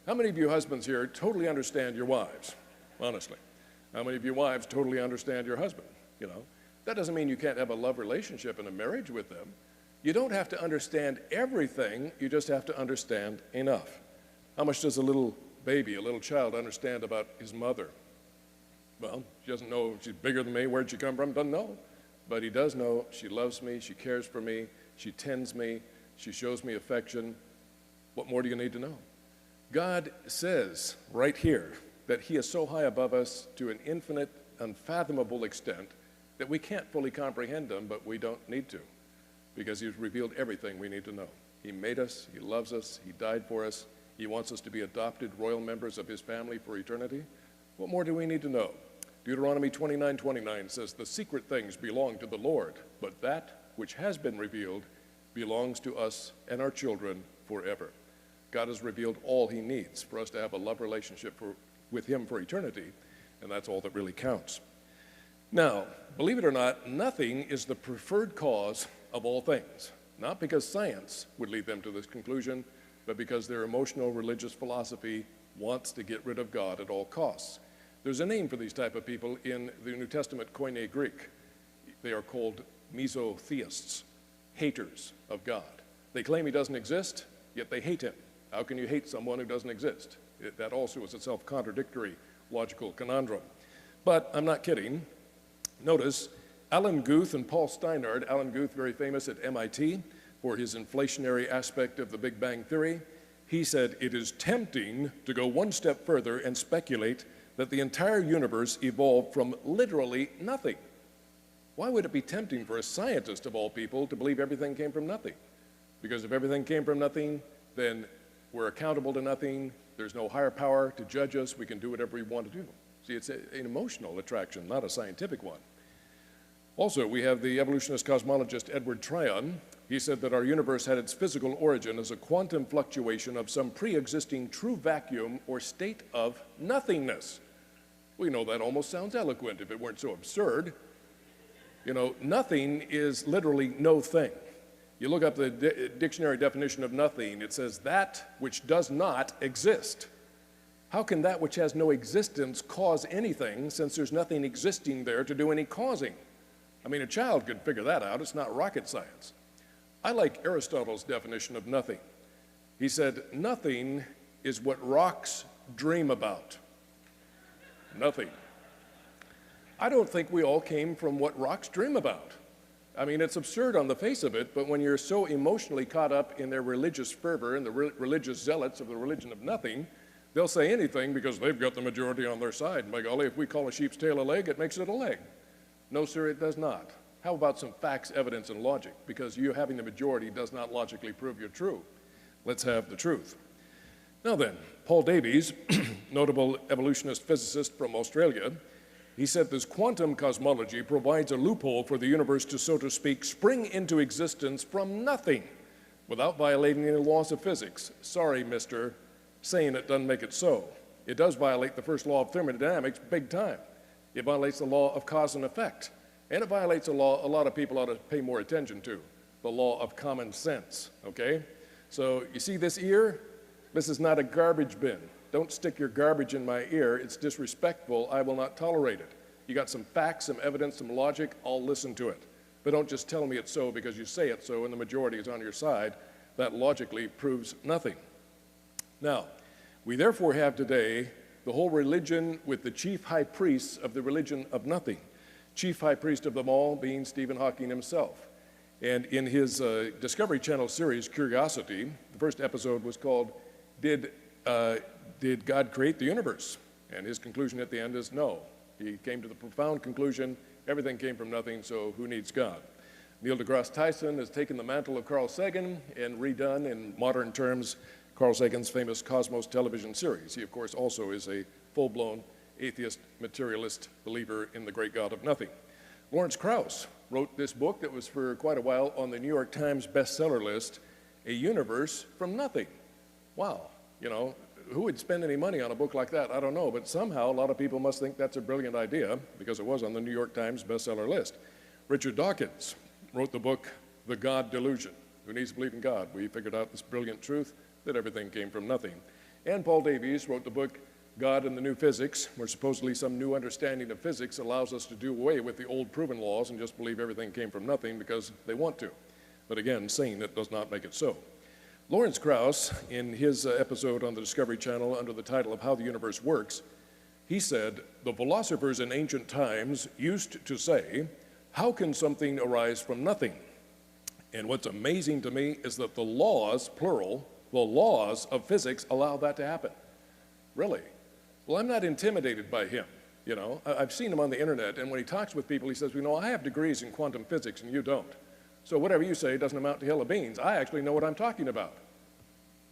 How many of you husbands here totally understand your wives? Honestly. How many of you wives totally understand your husband? You know, that doesn't mean you can't have a love relationship and a marriage with them. You don't have to understand everything, you just have to understand enough. How much does a little baby, a little child understand about his mother? Well, she doesn't know she's bigger than me. Where'd she come from? Doesn't know. But he does know she loves me, she cares for me, she tends me, she shows me affection. What more do you need to know? God says right here that he is so high above us to an infinite, unfathomable extent that we can't fully comprehend him, but we don't need to, because he's revealed everything we need to know. He made us, he loves us, he died for us, he wants us to be adopted royal members of his family for eternity. What more do we need to know? Deuteronomy 29:29 says, "The secret things belong to the Lord, but that which has been revealed belongs to us and our children forever." God has revealed all he needs for us to have a love relationship with him for eternity, and that's all that really counts. Now, believe it or not, nothing is the preferred cause of all things, not because science would lead them to this conclusion, but because their emotional religious philosophy wants to get rid of God at all costs. There's a name for these type of people in the New Testament Koine Greek. They are called mesotheists, haters of God. They claim he doesn't exist, yet they hate him. How can you hate someone who doesn't exist? That also is a self-contradictory logical conundrum. But I'm not kidding. Notice Alan Guth and Paul Steinhardt. Alan Guth, very famous at MIT for his inflationary aspect of the Big Bang Theory. He said, "It is tempting to go one step further and speculate that the entire universe evolved from literally nothing." Why would it be tempting for a scientist of all people to believe everything came from nothing? Because if everything came from nothing, then we're accountable to nothing. There's no higher power to judge us. We can do whatever we want to do. See, it's an emotional attraction, not a scientific one. Also, we have the evolutionist cosmologist Edward Tryon. He said that our universe had its physical origin as a quantum fluctuation of some pre-existing true vacuum or state of nothingness. We know that almost sounds eloquent if it weren't so absurd. You know, nothing is literally no thing. You look up the dictionary definition of nothing, it says that which does not exist. How can that which has no existence cause anything, since there's nothing existing there to do any causing? I mean, a child could figure that out. It's not rocket science. I like Aristotle's definition of nothing. He said, nothing is what rocks dream about. Nothing. I don't think we all came from what rocks dream about. I mean, it's absurd on the face of it, but when you're so emotionally caught up in their religious fervor and the religious zealots of the religion of nothing, they'll say anything because they've got the majority on their side. By golly, if we call a sheep's tail a leg, it makes it a leg. No, sir, it does not. How about some facts, evidence, and logic? Because you having the majority does not logically prove you're true. Let's have the truth. Now then, Paul Davies, notable evolutionist physicist from Australia, he said this quantum cosmology provides a loophole for the universe to, so to speak, spring into existence from nothing without violating any laws of physics. Sorry, mister, saying it doesn't make it so. It does violate the first law of thermodynamics big time. It violates the law of cause and effect. And it violates a law a lot of people ought to pay more attention to, the law of common sense, okay? So you see this ear? This is not a garbage bin. Don't stick your garbage in my ear. It's disrespectful. I will not tolerate it. You got some facts, some evidence, some logic, I'll listen to it. But don't just tell me it's so because you say it's so and the majority is on your side. That logically proves nothing. Now, we therefore have today the whole religion with the chief high priests of the religion of nothing. Chief high priest of them all being Stephen Hawking himself. And in his Discovery Channel series, Curiosity, the first episode was called, Did God create the universe? And his conclusion at the end is no. He came to the profound conclusion, everything came from nothing, so who needs God? Neil deGrasse Tyson has taken the mantle of Carl Sagan and redone, in modern terms, Carl Sagan's famous Cosmos television series. He, of course, also is a full-blown atheist, materialist believer in the great God of nothing. Lawrence Krauss wrote this book that was for quite a while on the New York Times bestseller list, A Universe from Nothing. Wow, you know, who would spend any money on a book like that? I don't know, but somehow a lot of people must think that's a brilliant idea because it was on the New York Times bestseller list. Richard Dawkins wrote the book, The God Delusion. Who needs to believe in God? We figured out this brilliant truth that everything came from nothing. And Paul Davies wrote the book, God and the New Physics, where supposedly some new understanding of physics allows us to do away with the old proven laws and just believe everything came from nothing because they want to. But again, saying it does not make it so. Lawrence Krauss, in his episode on the Discovery Channel under the title of How the Universe Works, He said, the philosophers in ancient times used to say, how can something arise from nothing? And what's amazing to me is that the laws, plural, the laws of physics allow that to happen. Really? Well, I'm not intimidated by him. You know, I've seen him on the internet, and when he talks with people, he says, I have degrees in quantum physics and you don't. So whatever you say doesn't amount to a hill of beans. I actually know what I'm talking about.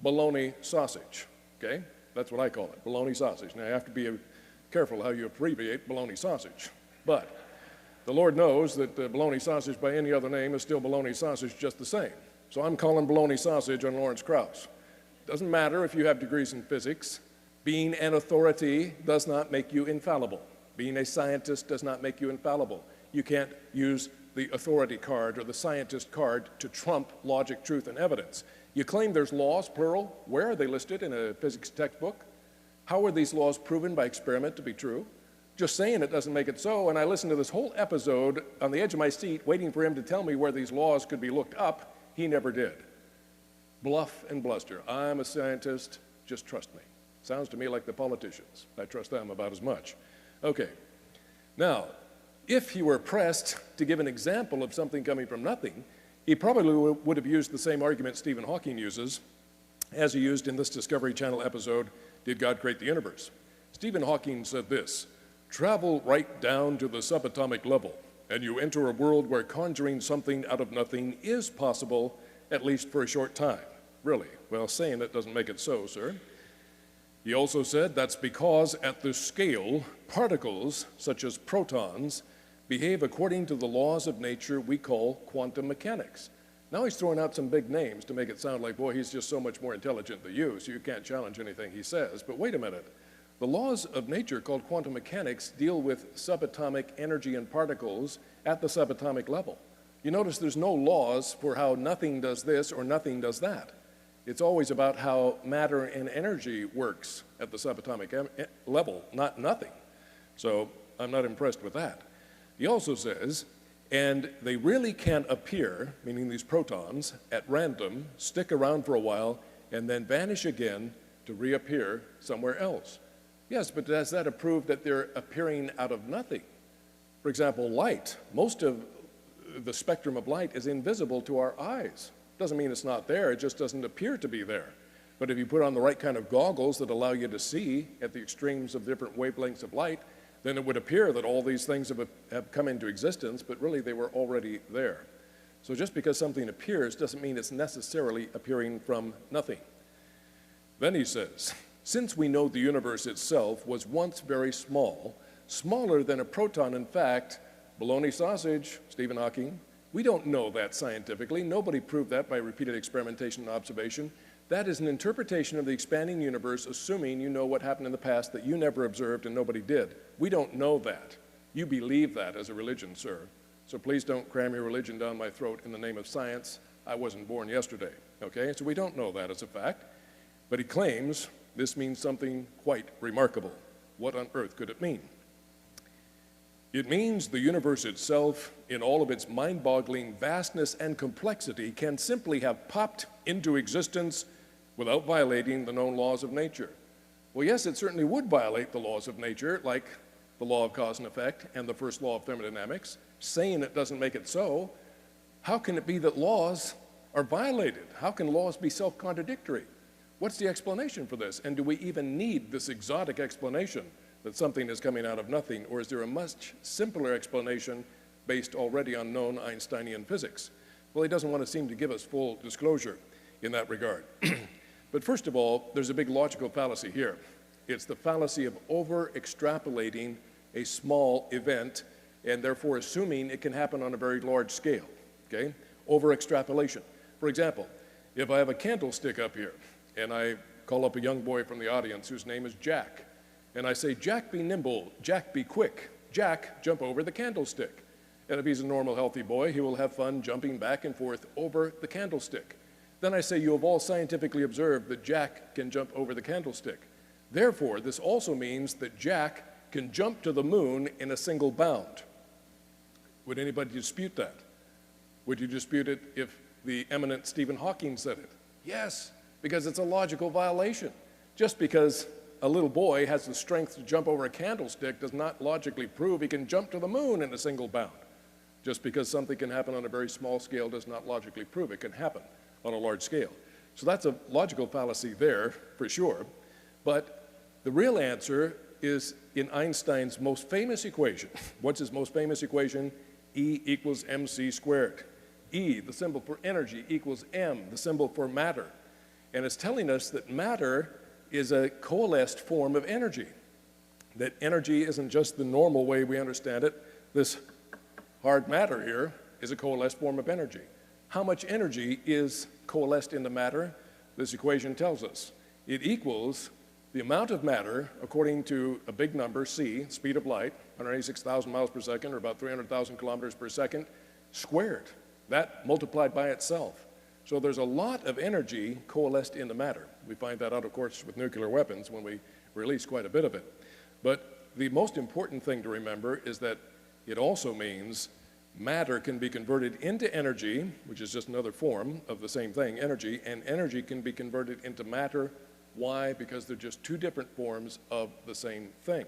Bologna sausage, okay? That's what I call it, bologna sausage. Now, you have to be careful how you abbreviate bologna sausage. But the Lord knows that bologna sausage by any other name is still bologna sausage just the same. So I'm calling bologna sausage on Lawrence Krauss. Doesn't matter if you have degrees in physics. Being an authority does not make you infallible. Being a scientist does not make you infallible. You can't use the authority card or the scientist card to trump logic, truth, and evidence. You claim there's laws, plural. Where are they listed in a physics textbook? How are these laws proven by experiment to be true? Just saying it doesn't make it so, and I listened to this whole episode on the edge of my seat waiting for him to tell me where these laws could be looked up. He never did. Bluff and bluster. I'm a scientist, just trust me. Sounds to me like the politicians. I trust them about as much. Okay. Now, if he were pressed to give an example of something coming from nothing, he probably would have used the same argument Stephen Hawking uses, as he used in this Discovery Channel episode, Did God Create the Universe? Stephen Hawking said this, travel right down to the subatomic level, and you enter a world where conjuring something out of nothing is possible, at least for a short time. Really? Well, saying it doesn't make it so, sir. He also said that's because at the scale, particles, such as protons, behave according to the laws of nature we call quantum mechanics. Now he's throwing out some big names to make it sound like, boy, he's just so much more intelligent than you, so you can't challenge anything he says. But wait a minute. The laws of nature called quantum mechanics deal with subatomic energy and particles at the subatomic level. You notice there's no laws for how nothing does this or nothing does that. It's always about how matter and energy works at the subatomic level, not nothing. So I'm not impressed with that. He also says, and they really can appear, meaning these protons, at random, stick around for a while, and then vanish again to reappear somewhere else. Yes, but does that prove that they're appearing out of nothing? For example, light. Most of the spectrum of light is invisible to our eyes. Doesn't mean it's not there, it just doesn't appear to be there. But if you put on the right kind of goggles that allow you to see at the extremes of different wavelengths of light, then it would appear that all these things have come into existence, but really they were already there. So just because something appears doesn't mean it's necessarily appearing from nothing. Then he says, since we know the universe itself was once very small, smaller than a proton in fact, bologna sausage, Stephen Hawking, we don't know that scientifically. Nobody proved that by repeated experimentation and observation. That is an interpretation of the expanding universe, assuming you know what happened in the past that you never observed and nobody did. We don't know that. You believe that as a religion, sir. So please don't cram your religion down my throat in the name of science. I wasn't born yesterday, okay? So we don't know that as a fact. But he claims this means something quite remarkable. What on earth could it mean? It means the universe itself, in all of its mind-boggling vastness and complexity, can simply have popped into existence without violating the known laws of nature. Well, yes, it certainly would violate the laws of nature, like the law of cause and effect and the first law of thermodynamics. Saying it doesn't make it so. How can it be that laws are violated? How can laws be self-contradictory? What's the explanation for this? And do we even need this exotic explanation that something is coming out of nothing, or is there a much simpler explanation based already on known Einsteinian physics? Well, he doesn't want to seem to give us full disclosure in that regard. But first of all, there's a big logical fallacy here. It's the fallacy of over-extrapolating a small event and therefore assuming it can happen on a very large scale, okay? Over-extrapolation. For example, if I have a candlestick up here and I call up a young boy from the audience whose name is Jack, and I say, Jack, be nimble, Jack, be quick, Jack, jump over the candlestick. And if he's a normal, healthy boy, he will have fun jumping back and forth over the candlestick. Then I say, you have all scientifically observed that Jack can jump over the candlestick. Therefore, this also means that Jack can jump to the moon in a single bound. Would anybody dispute that? Would you dispute it if the eminent Stephen Hawking said it? Yes, because it's a logical violation. Just because a little boy has the strength to jump over a candlestick does not logically prove he can jump to the moon in a single bound. Just because something can happen on a very small scale does not logically prove it can happen on a large scale. So that's a logical fallacy there, for sure. But the real answer is in Einstein's most famous equation. What's his most famous equation? E equals mc squared. E, the symbol for energy, equals m, the symbol for matter. And it's telling us that matter is a coalesced form of energy. That energy isn't just the normal way we understand it. This hard matter here is a coalesced form of energy. How much energy is coalesced into matter? This equation tells us. It equals the amount of matter, according to a big number, c, speed of light, 186,000 miles per second, or about 300,000 kilometers per second, squared. That multiplied by itself. So there's a lot of energy coalesced into matter. We find that out, of course, with nuclear weapons when we release quite a bit of it. But the most important thing to remember is that it also means matter can be converted into energy, which is just another form of the same thing, energy, and energy can be converted into matter. Why? Because they're just two different forms of the same thing.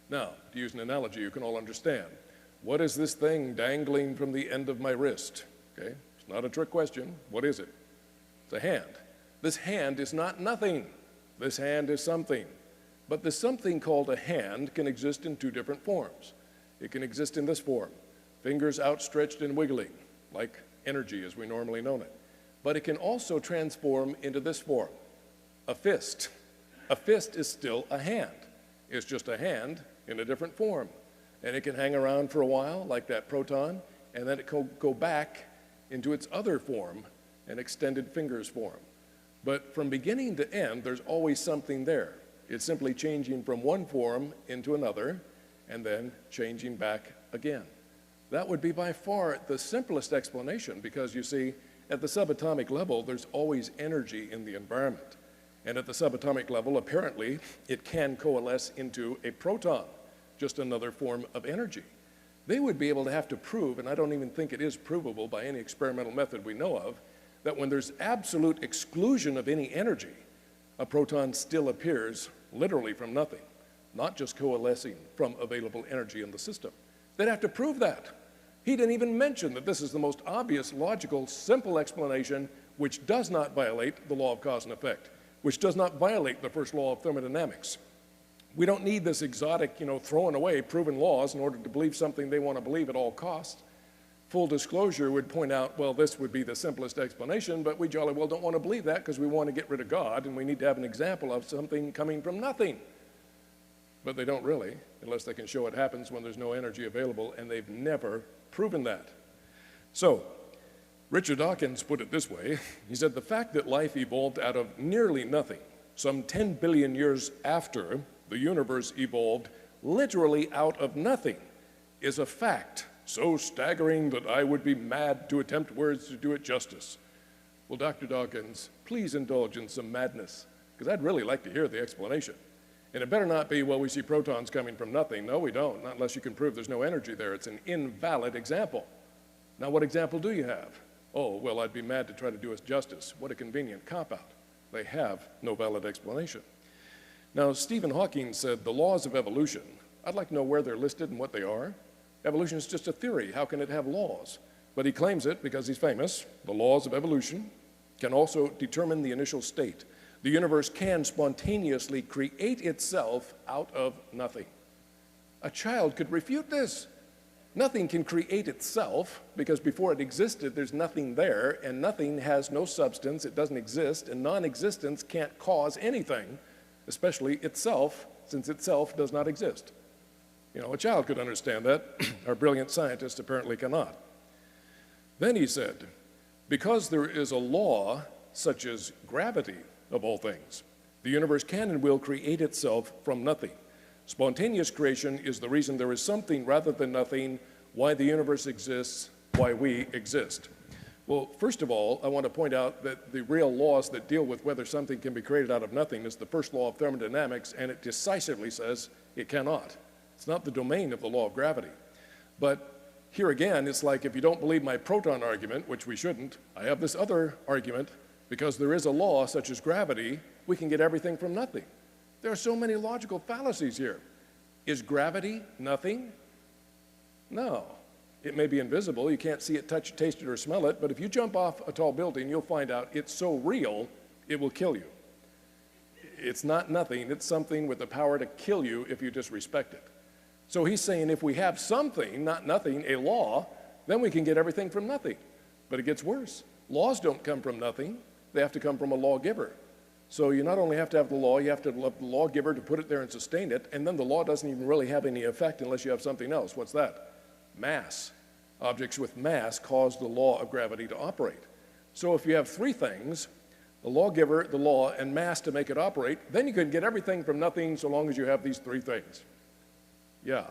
Now, to use an analogy you can all understand, what is this thing dangling from the end of my wrist? Okay, it's not a trick question. What is it? It's a hand. This hand is not nothing. This hand is something. But the something called a hand can exist in two different forms. It can exist in this form, fingers outstretched and wiggling, like energy as we normally know it. But it can also transform into this form, a fist. A fist is still a hand. It's just a hand in a different form. And it can hang around for a while, like that proton, and then it can go back into its other form, an extended fingers form. But from beginning to end, there's always something there. It's simply changing from one form into another, and then changing back again. That would be by far the simplest explanation, because you see, at the subatomic level, there's always energy in the environment. And at the subatomic level, apparently, it can coalesce into a proton, just another form of energy. They would be able to have to prove, and I don't even think it is provable by any experimental method we know of, that when there's absolute exclusion of any energy, a proton still appears literally from nothing, not just coalescing from available energy in the system. They'd have to prove that. He didn't even mention that this is the most obvious, logical, simple explanation which does not violate the law of cause and effect, which does not violate the first law of thermodynamics. We don't need this exotic, throwing away proven laws in order to believe something they want to believe at all costs. Full disclosure would point out, well, this would be the simplest explanation, but we jolly well don't want to believe that because we want to get rid of God and we need to have an example of something coming from nothing. But they don't really, unless they can show it happens when there's no energy available, and they've never proven that. So, Richard Dawkins put it this way. He said, the fact that life evolved out of nearly nothing, some 10 billion years after the universe evolved literally out of nothing, is a fact so staggering that I would be mad to attempt words to do it justice. Well, Dr. Dawkins, please indulge in some madness, because I'd really like to hear the explanation. And it better not be, well, we see protons coming from nothing. No, we don't, not unless you can prove there's no energy there. It's an invalid example. Now, what example do you have? Oh, well, I'd be mad to try to do us justice. What a convenient cop-out. They have no valid explanation. Now, Stephen Hawking said the laws of evolution, I'd like to know where they're listed and what they are. Evolution is just a theory. How can it have laws? But he claims it because he's famous. The laws of evolution can also determine the initial state. The universe can spontaneously create itself out of nothing. A child could refute this. Nothing can create itself because before it existed, there's nothing there, and nothing has no substance, it doesn't exist, and non-existence can't cause anything, especially itself, since itself does not exist. A child could understand that. Our brilliant scientists apparently cannot. Then he said, because there is a law such as gravity, of all things, the universe can and will create itself from nothing. Spontaneous creation is the reason there is something rather than nothing, why the universe exists, why we exist. Well, first of all, I want to point out that the real laws that deal with whether something can be created out of nothing is the first law of thermodynamics, and it decisively says it cannot. It's not the domain of the law of gravity. But here again, it's like if you don't believe my proton argument, which we shouldn't, I have this other argument. Because there is a law such as gravity, we can get everything from nothing. There are so many logical fallacies here. Is gravity nothing? No. It may be invisible, you can't see it, touch it, taste it, or smell it, but if you jump off a tall building, you'll find out it's so real, it will kill you. It's not nothing, it's something with the power to kill you if you disrespect it. So he's saying if we have something, not nothing, a law, then we can get everything from nothing. But it gets worse. Laws don't come from nothing, they have to come from a lawgiver. So you not only have to have the law, you have to have the lawgiver to put it there and sustain it, and then the law doesn't even really have any effect unless you have something else. What's that? Mass. Objects with mass cause the law of gravity to operate. So if you have three things, the lawgiver, the law, and mass to make it operate, then you can get everything from nothing so long as you have these three things. Yeah,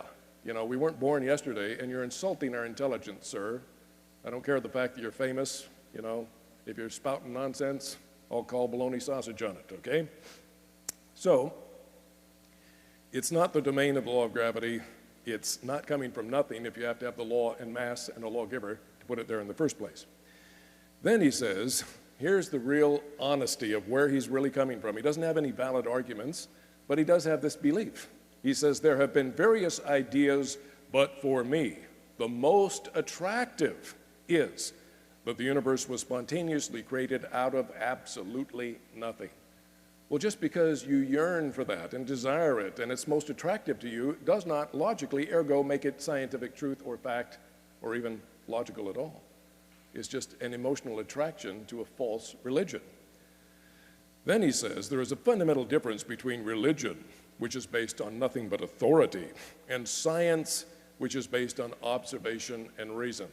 you know, we weren't born yesterday, and you're insulting our intelligence, sir. I don't care the fact that you're famous, you know. If you're spouting nonsense, I'll call bologna sausage on it, okay? So, it's not the domain of the law of gravity. It's not coming from nothing if you have to have the law and mass and a lawgiver to put it there in the first place. Then he says, here's the real honesty of where he's really coming from. He doesn't have any valid arguments, but he does have this belief. He says, there have been various ideas, but for me, the most attractive is that the universe was spontaneously created out of absolutely nothing. Well, just because you yearn for that and desire it and it's most attractive to you does not logically, ergo, make it scientific truth or fact or even logical at all. It's just an emotional attraction to a false religion. Then he says there is a fundamental difference between religion, which is based on nothing but authority, and science, which is based on observation and reason.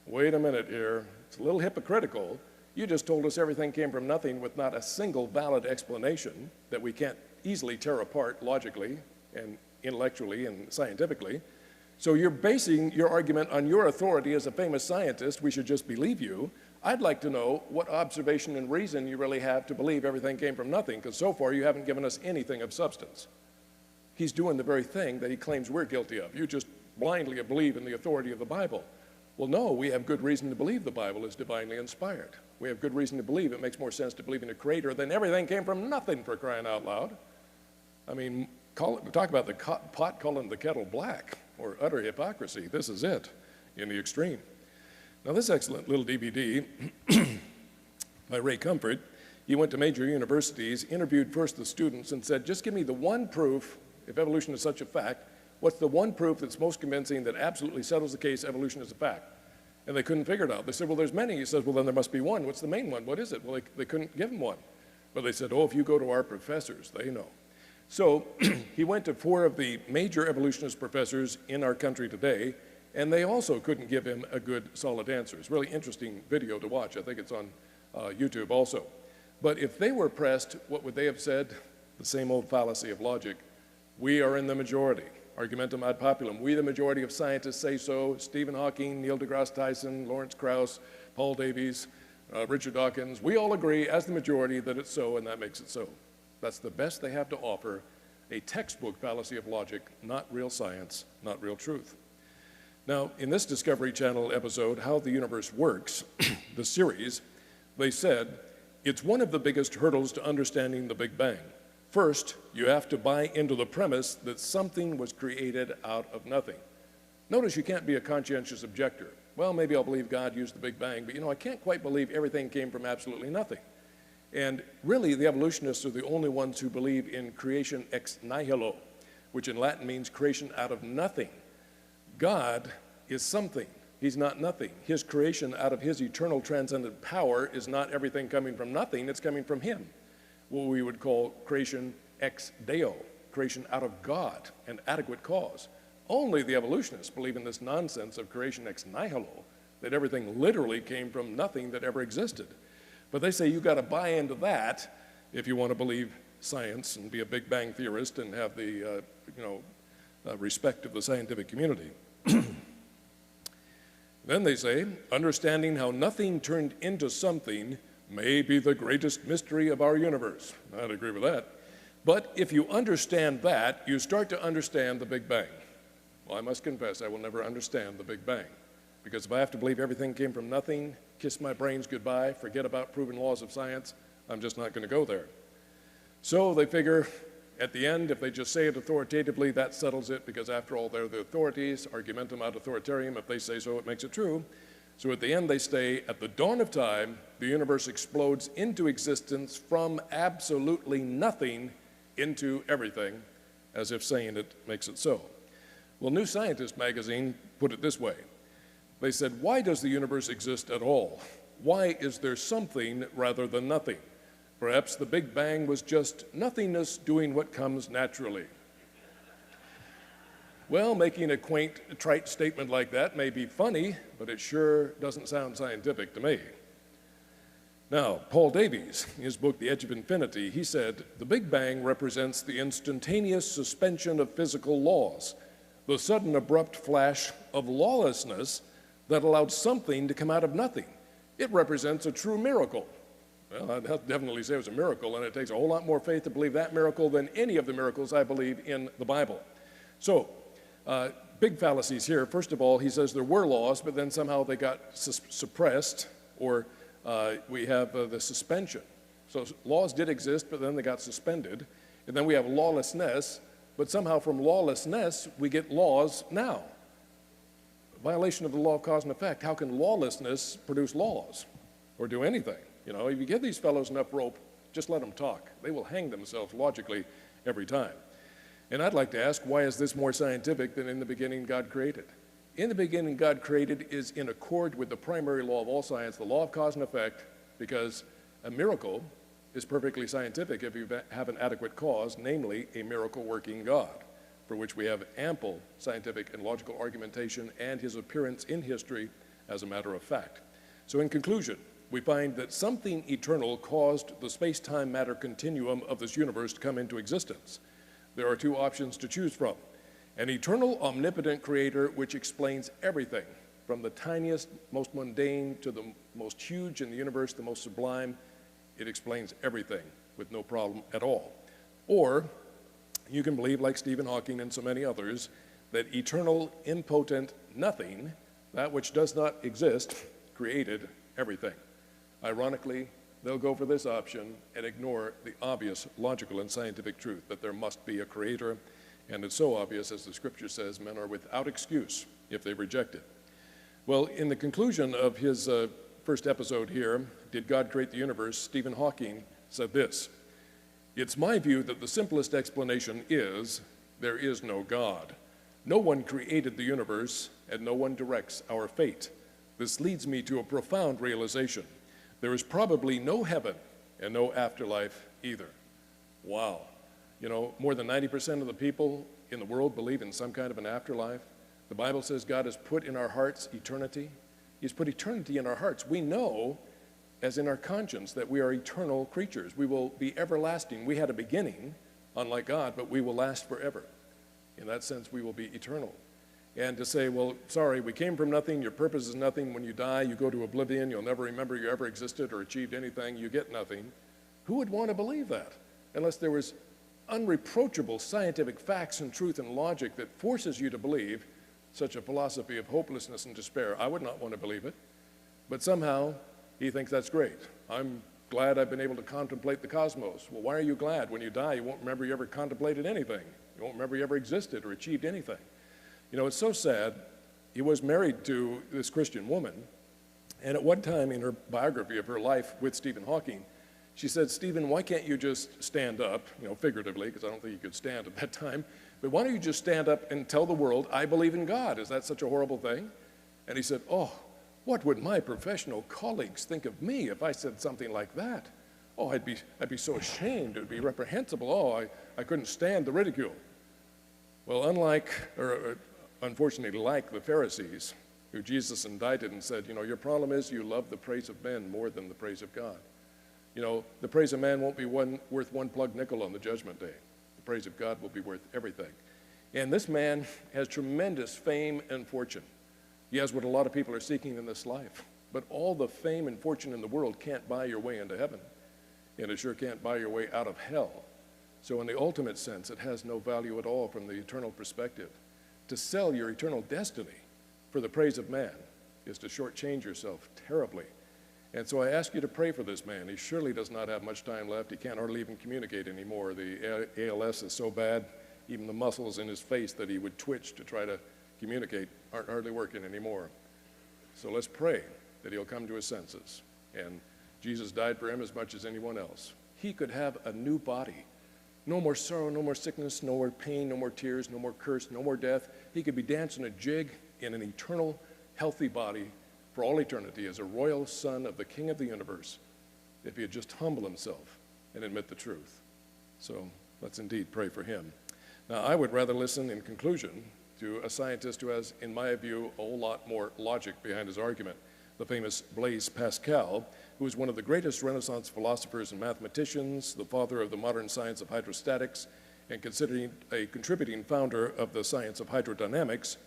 Wait a minute here, it's a little hypocritical. You just told us everything came from nothing with not a single valid explanation that we can't easily tear apart logically and intellectually and scientifically. So you're basing your argument on your authority as a famous scientist. We should just believe you. I'd like to know what observation and reason you really have to believe everything came from nothing, because so far you haven't given us anything of substance. He's doing the very thing that he claims we're guilty of. You just blindly believe in the authority of the Bible. Well, no, we have good reason to believe the Bible is divinely inspired. We have good reason to believe it makes more sense to believe in a creator than everything came from nothing, for crying out loud. I mean, talk about the pot calling the kettle black, or utter hypocrisy. This is it, in the extreme. Now, this excellent little DVD by Ray Comfort, he went to major universities, interviewed first the students, and said, just give me the one proof, if evolution is such a fact, what's the one proof that's most convincing that absolutely settles the case evolution is a fact? And they couldn't figure it out. They said, well, there's many. He says, well, then there must be one. What's the main one? What is it? Well, they couldn't give him one. But they said, oh, if you go to our professors, they know. So he went to 4 of the major evolutionist professors in our country today, and they also couldn't give him a good, solid answer. It's a really interesting video to watch. I think it's on YouTube also. But if they were pressed, what would they have said? The same old fallacy of logic. We are in the majority. Argumentum ad populum. We, the majority of scientists, say so. Stephen Hawking, Neil deGrasse Tyson, Lawrence Krauss, Paul Davies, Richard Dawkins, we all agree as the majority that it's so, and that makes it so. That's the best they have to offer, a textbook fallacy of logic, not real science, not real truth. Now, in this Discovery Channel episode, How the Universe Works, the series, they said, it's one of the biggest hurdles to understanding the Big Bang. First, you have to buy into the premise that something was created out of nothing. Notice you can't be a conscientious objector. Well, maybe I'll believe God used the Big Bang, but I can't quite believe everything came from absolutely nothing. And really, the evolutionists are the only ones who believe in creation ex nihilo, which in Latin means creation out of nothing. God is something. He's not nothing. His creation out of his eternal transcendent power is not everything coming from nothing, it's coming from him. What we would call creation ex Deo, creation out of God, an adequate cause. Only the evolutionists believe in this nonsense of creation ex nihilo, that everything literally came from nothing that ever existed. But they say you've got to buy into that if you want to believe science and be a Big Bang theorist and have the respect of the scientific community. Then they say, understanding how nothing turned into something may be the greatest mystery of our universe. I'd agree with that. But if you understand that, you start to understand the Big Bang. Well, I must confess, I will never understand the Big Bang. Because if I have to believe everything came from nothing, kiss my brains goodbye, forget about proven laws of science, I'm just not going to go there. So they figure, At the end, if they just say it authoritatively, that settles it, because after all, they're the authorities, argumentum ad authoritatem. If they say so, it makes it true. So at the end, they say, at the dawn of time, the universe explodes into existence from absolutely nothing into everything, as if saying it makes it so. Well, New Scientist magazine put it this way. They said, why does the universe exist at all? Why is there something rather than nothing? Perhaps the Big Bang was just nothingness doing what comes naturally. Well, making a quaint, trite statement like that may be funny, but it sure doesn't sound scientific to me. Now, Paul Davies, in his book, The Edge of Infinity, he said, the Big Bang represents the instantaneous suspension of physical laws, the sudden abrupt flash of lawlessness that allowed something to come out of nothing. It represents a true miracle. Well, I'd definitely say it was a miracle, and it takes a whole lot more faith to believe that miracle than any of the miracles I believe in the Bible. So, big fallacies here. First of all, he says there were laws, but then somehow they got suppressed, or we have the suspension. So laws did exist, but then they got suspended. And then we have lawlessness, but somehow from lawlessness, we get laws now. Violation of the law of cause and effect. How can lawlessness produce laws or do anything? You know, if you give these fellows enough rope, just let them talk. They will hang themselves logically every time. And I'd like to ask, why is this more scientific than in the beginning God created? In the beginning God created is in accord with the primary law of all science, the law of cause and effect, because a miracle is perfectly scientific if you have an adequate cause, namely a miracle-working God, for which we have ample scientific and logical argumentation and his appearance in history as a matter of fact. So in conclusion, we find that something eternal caused the space-time matter continuum of this universe to come into existence. There are two options to choose from. An eternal, omnipotent creator which explains everything, from the tiniest, most mundane to the most huge in the universe, the most sublime. It explains everything with no problem at all. Or you can believe, like Stephen Hawking and so many others, that eternal, impotent nothing, that which does not exist, created everything. Ironically, they'll go for this option and ignore the obvious logical and scientific truth that there must be a creator, and it's so obvious, as the scripture says, men are without excuse if they reject it. Well, in the conclusion of his first episode here, Did God Create the Universe?, Stephen Hawking said this: "It's my view that the simplest explanation is there is no God. No one created the universe, and no one directs our fate. This leads me to a profound realization. There is probably no heaven and no afterlife either." Wow. You know, more than 90% of the people in the world believe in some kind of an afterlife. The Bible says God has put in our hearts eternity. He's put eternity in our hearts. We know, as in our conscience, that we are eternal creatures. We will be everlasting. We had a beginning, unlike God, but we will last forever. In that sense, we will be eternal. And to say, well, sorry, we came from nothing, your purpose is nothing, when you die, you go to oblivion, you'll never remember you ever existed or achieved anything, you get nothing. Who would want to believe that? Unless there was unreproachable scientific facts and truth and logic that forces you to believe such a philosophy of hopelessness and despair. I would not want to believe it. But somehow, he thinks that's great. I'm glad I've been able to contemplate the cosmos. Well, why are you glad? When you die, you won't remember you ever contemplated anything. You won't remember you ever existed or achieved anything. You know, it's so sad. He was married to this Christian woman, and at one time in her biography of her life with Stephen Hawking, she said, "Stephen, why can't you just stand up," you know, figuratively, because I don't think you could stand at that time, but why don't you just stand up and tell the world, I believe in God? Is that such a horrible thing? And he said, "Oh, what would my professional colleagues think of me if I said something like that? Oh, I'd be so ashamed. It would be reprehensible. Oh, I couldn't stand the ridicule." Well, unfortunately, like the Pharisees, who Jesus indicted and said, you know, your problem is you love the praise of men more than the praise of God. You know, the praise of man won't be worth one plug nickel on the judgment day. The praise of God will be worth everything. And this man has tremendous fame and fortune. He has what a lot of people are seeking in this life. But all the fame and fortune in the world can't buy your way into heaven. And it sure can't buy your way out of hell. So in the ultimate sense, it has no value at all from the eternal perspective. To sell your eternal destiny for the praise of man is to shortchange yourself terribly. And so I ask you to pray for this man. He surely does not have much time left. He can't hardly even communicate anymore. The ALS is so bad, even the muscles in his face that he would twitch to try to communicate aren't hardly working anymore. So let's pray that he'll come to his senses. And Jesus died for him as much as anyone else. He could have a new body. No more sorrow, no more sickness, no more pain, no more tears, no more curse, no more death. He could be dancing a jig in an eternal, healthy body for all eternity as a royal son of the King of the universe if he had just humble himself and admit the truth. So let's indeed pray for him. Now, I would rather listen in conclusion to a scientist who has, in my view, a whole lot more logic behind his argument, the famous Blaise Pascal, who is one of the greatest Renaissance philosophers and mathematicians, the father of the modern science of hydrostatics, and considered a contributing founder of the science of hydrodynamics,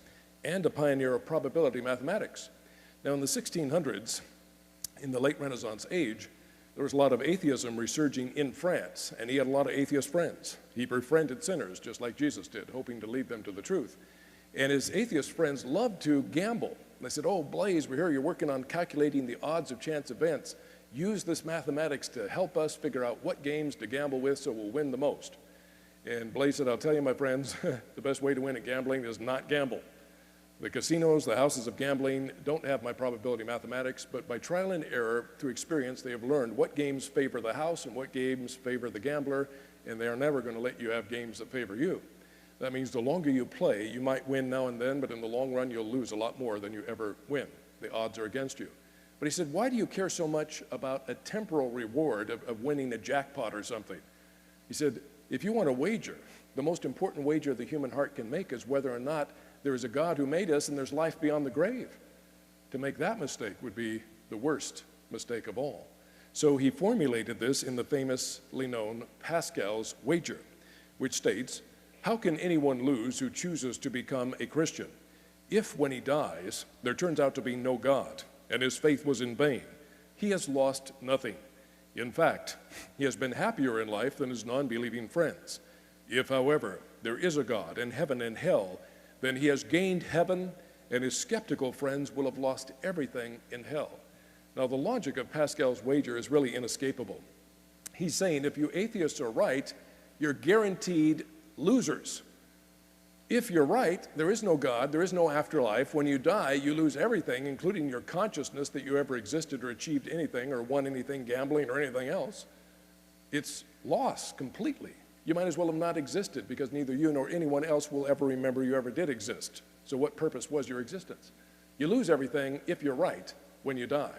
and a pioneer of probability mathematics. Now, in the 1600s, in the late Renaissance age, there was a lot of atheism resurging in France, and he had a lot of atheist friends. He befriended sinners, just like Jesus did, hoping to lead them to the truth. And his atheist friends loved to gamble. They said, oh, Blaise, we hear you're working on calculating the odds of chance events. Use this mathematics to help us figure out what games to gamble with so we'll win the most. And Blaise said, I'll tell you, my friends, the best way to win at gambling is not gamble. The casinos, the houses of gambling don't have my probability mathematics, but by trial and error, through experience, they have learned what games favor the house and what games favor the gambler, and they are never going to let you have games that favor you. That means the longer you play, you might win now and then, but in the long run, you'll lose a lot more than you ever win. The odds are against you. But he said, why do you care so much about a temporal reward of winning a jackpot or something? He said, if you want to wager, the most important wager the human heart can make is whether or not there is a God who made us and there's life beyond the grave. To make that mistake would be the worst mistake of all. So he formulated this in the famously known Pascal's wager, which states, how can anyone lose who chooses to become a Christian? If, when he dies, there turns out to be no God and his faith was in vain, he has lost nothing. In fact, he has been happier in life than his non-believing friends. If, however, there is a God and heaven and hell, then he has gained heaven, and his skeptical friends will have lost everything in hell. Now, the logic of Pascal's wager is really inescapable. He's saying if you atheists are right, you're guaranteed losers. If you're right, there is no God, there is no afterlife. When you die, you lose everything, including your consciousness that you ever existed or achieved anything or won anything gambling or anything else. It's lost completely. You might as well have not existed because neither you nor anyone else will ever remember you ever did exist. So what purpose was your existence? You lose everything if you're right when you die.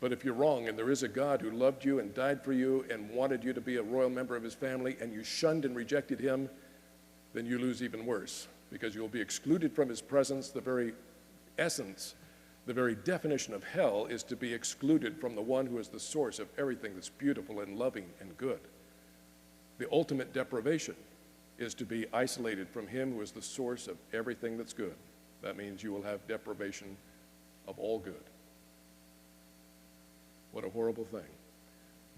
But if you're wrong and there is a God who loved you and died for you and wanted you to be a royal member of his family and you shunned and rejected him, then you lose even worse because you'll be excluded from his presence. The very essence, the very definition of hell is to be excluded from the one who is the source of everything that's beautiful and loving and good. The ultimate deprivation is to be isolated from him who is the source of everything that's good. That means you will have deprivation of all good. What a horrible thing.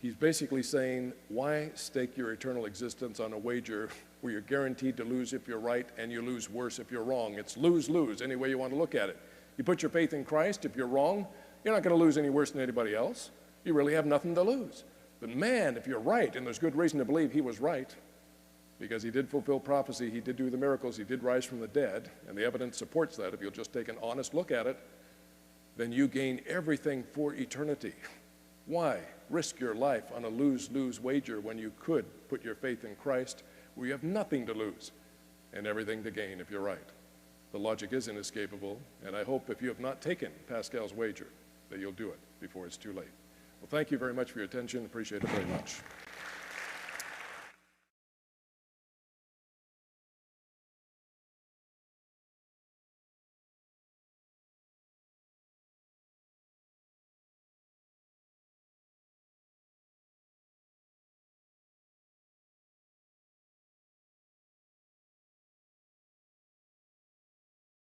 He's basically saying, why stake your eternal existence on a wager where you're guaranteed to lose if you're right and you lose worse if you're wrong? It's lose-lose any way you want to look at it. You put your faith in Christ, if you're wrong, you're not going to lose any worse than anybody else. You really have nothing to lose. But man, if you're right, and there's good reason to believe he was right, because he did fulfill prophecy, he did do the miracles, he did rise from the dead, and the evidence supports that, if you'll just take an honest look at it, then you gain everything for eternity. Why risk your life on a lose-lose wager when you could put your faith in Christ, where you have nothing to lose and everything to gain if you're right? The logic is inescapable, and I hope if you have not taken Pascal's wager, that you'll do it before it's too late. Well, thank you very much for your attention. Appreciate it very much.